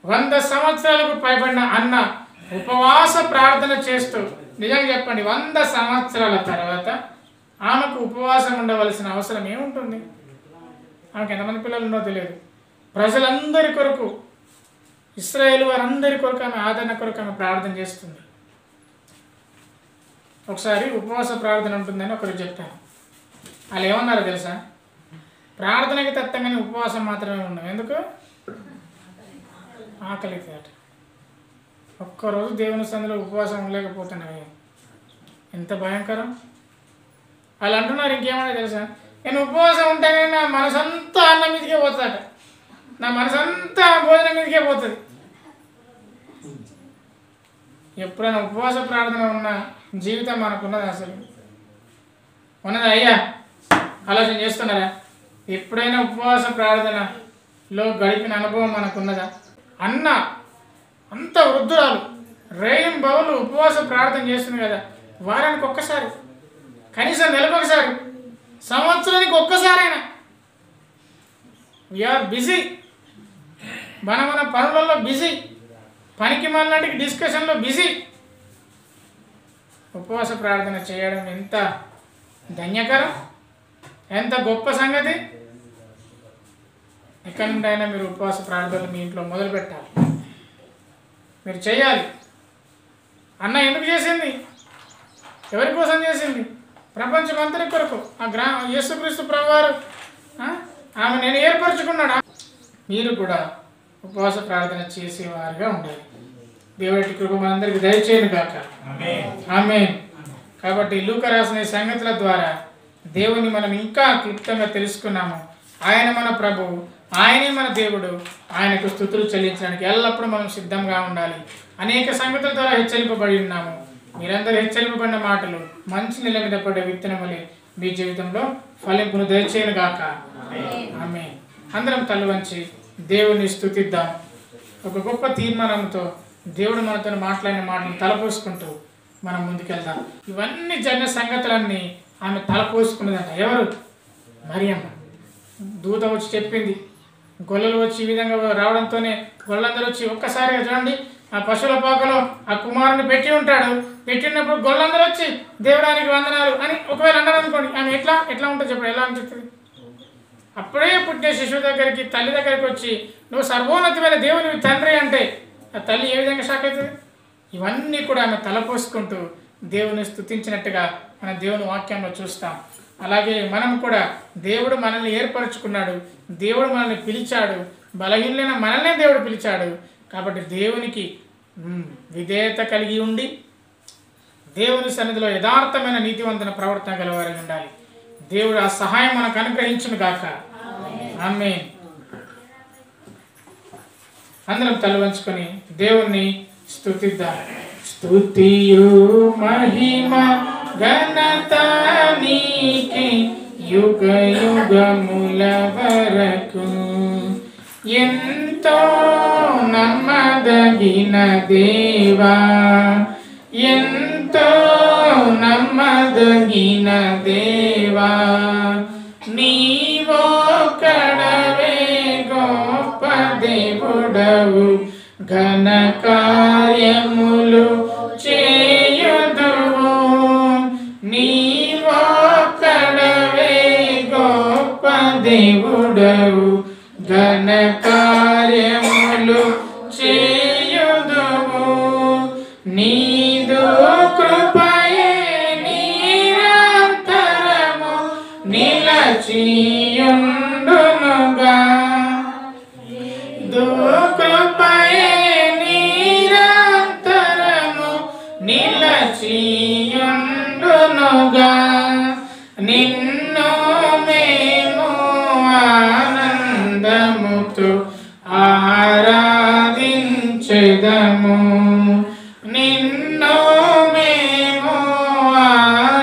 100 సంవత్సరాలకు పైబడిన అన్న ఉపవాస ప్రార్థన చేస్తూ, నిజంగా చెప్పండి, 100 సంవత్సరాల తర్వాత ఆమెకు ఉపవాసం ఉండవలసిన అవసరం ఏముంటుంది? ఆమెకు ఎంతమంది పిల్లలు ఉన్నో తెలియదు. ప్రజలందరి కొరకు, ఇశ్రాయేలు వారందరి కొరకు ఆమె ఆదరణ కొరకు ఆమె ప్రార్థన చేస్తుంది. ఒకసారి ఉపవాస ప్రార్థన ఉంటుందని ఒకరు చెప్పాను. వాళ్ళు ఏమన్నారో తెలుసా? ప్రార్థనకి తత్తంగానే ఉపవాసం మాత్రమే ఉన్నాం. ఎందుకు? ఆకలి తేట. ఒక్కరోజు దేవుని సందులో ఉపవాసం ఉండలేకపోతున్నాయి. ఎంత భయంకరం! వాళ్ళు అంటున్నారు ఇంకేమన్నా తెలుసా? నేను ఉపవాసం ఉంటేనే నా మనసంతా అన్నం మీదకే పోతుందట, నా మనసంతా భోజనం మీదకే పోతుంది. ఎప్పుడైనా ఉపవాస ప్రార్థన ఉన్న జీవితం మనకున్నది? అసలు ఉన్నదా అయ్యా? ఆలోచన చేస్తున్నారా? ఎప్పుడైనా ఉపవాస ప్రార్థనలో గడిపిన అనుభవం మనకున్నదా? అన్న అంత వృద్ధురాలు రేయం బౌలు ఉపవాస ప్రార్థన చేస్తుంది కదా, వారానికి ఒక్కసారి, కనీసం నెలకొకసారి, సంవత్సరానికి ఒక్కసారైనా. వీఆర్ బిజీ, మన పనులలో బిజీ, పనికి మాలినాటికి డిస్కషన్లో బిజీ. ఉపవాస ప్రార్థన చేయడం ఎంత ధన్యకరం, ఎంత గొప్ప సంగతి! ఎక్కడి నుండైనా మీరు ఉపవాస ప్రార్థనలు మీ ఇంట్లో మొదలు పెట్టాలి, మీరు చేయాలి. అన్న ఎందుకు చేసింది? ఎవరి కోసం చేసింది? ప్రపంచమంతరి కొరకు. యేసుక్రీస్తు ప్రభువారు ఆమె నేను ఏర్పరచుకున్నాడు. మీరు కూడా ఉపవాస ప్రార్థన చేసేవారుగా ఉండాలి. దేవుడి కృప మనందరికీ దయచేయను గాక. ఆమేన్. కాబట్టి లూకా రాసిన సంగతుల ద్వారా దేవుని మనం ఇంకా క్లుప్తంగా తెలుసుకున్నాము. ఆయన మన ప్రభువు, ఆయనే మన దేవుడు. ఆయనకు స్తుతులు చెల్లించడానికి ఎల్లప్పుడూ మనం సిద్ధంగా ఉండాలి. అనేక సంగతుల ద్వారా హెచ్చరింపబడి ఉన్నాము. మీరందరూ హెచ్చరింపబడిన మాటలు మంచి నెల మీద పడే విత్తనం వలె మీ జీవితంలో ఫలింపును దయచేయను గాక. ఆమేన్. అందరం తల వంచి దేవుని స్తుతిద్దాం. ఒక గొప్ప తీర్మానంతో దేవుడు మనతో మాట్లాడిన మాటలను తలపోసుకుంటూ మనం ముందుకెళ్దాం. ఇవన్నీ జరిగిన సంగతులన్నీ ఆమె తలపోసుకున్నదంట. ఎవరు? మరియమ్మ. దూత వచ్చి చెప్పింది. గొల్లలు వచ్చి ఈ విధంగా రావడంతోనే గొల్లందరూ వచ్చి ఒక్కసారిగా చూడండి, ఆ పశువుల పాకలో ఆ కుమారుని పెట్టి ఉంటాడు. పెట్టినప్పుడు గొల్లందరూ వచ్చి దేవుడానికి వందనాలు అని ఒకవేళ అన్నారు అనుకోండి, ఆమె ఎట్లా ఉంటుంది చెప్పండి? ఎలా అనిపిస్తుంది? అప్పుడే పుట్టిన శిశువు దగ్గరికి, తల్లి దగ్గరికి వచ్చి నువ్వు సర్వోన్నతమైన దేవుని తండ్రి అంటే ఆ తల్లి ఏ విధంగా షాక్ అవుతుంది? ఇవన్నీ కూడా ఆమె తలపోసుకుంటూ దేవుని స్తుతించినట్టుగా మన దేవుని వాక్యంలో చూస్తాం. అలాగే మనం కూడా దేవుడు మనల్ని ఏర్పరచుకున్నాడు, దేవుడు మనల్ని పిలిచాడు, బలహీనమైన మనల్నే దేవుడు పిలిచాడు. కాబట్టి దేవునికి విధేయత కలిగి ఉండి దేవుని సన్నిధిలో యథార్థమైన నీతివంతన ప్రవర్తన గలవారై ఉండాలి. దేవుడు ఆ సహాయం మనకు అనుగ్రహించును గాక. ఆమేన్. అందరం తల వంచుకొని దేవుణ్ణి స్తుతిద్దాం. స్తుతియు మహిమ ఘనత నీకే యుగ యుగముల వరకు. ఎంతో నమ్మదగిన దేవా, ఎంతో నమ్మదగిన దేవా, నీవొక్కడవే గొప్ప దేవుడవు, ఘన కార్యములు చేయుదువు. నీవొక్కడవే గొప్ప దేవుడవు, ఘన కార్యములు చేయుదువు. నీదు కృపయే నిరంతరము నిలచియుండునుగా. కృపయే నిరంతరము నిలచియుండునుగా. నిన్ను మేము ఆనందముతో ఆరాధించెదము. నిన్ను మేము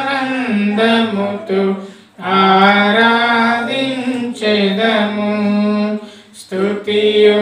ఆనందముతో ఆరాధించెదము. స్తుతియు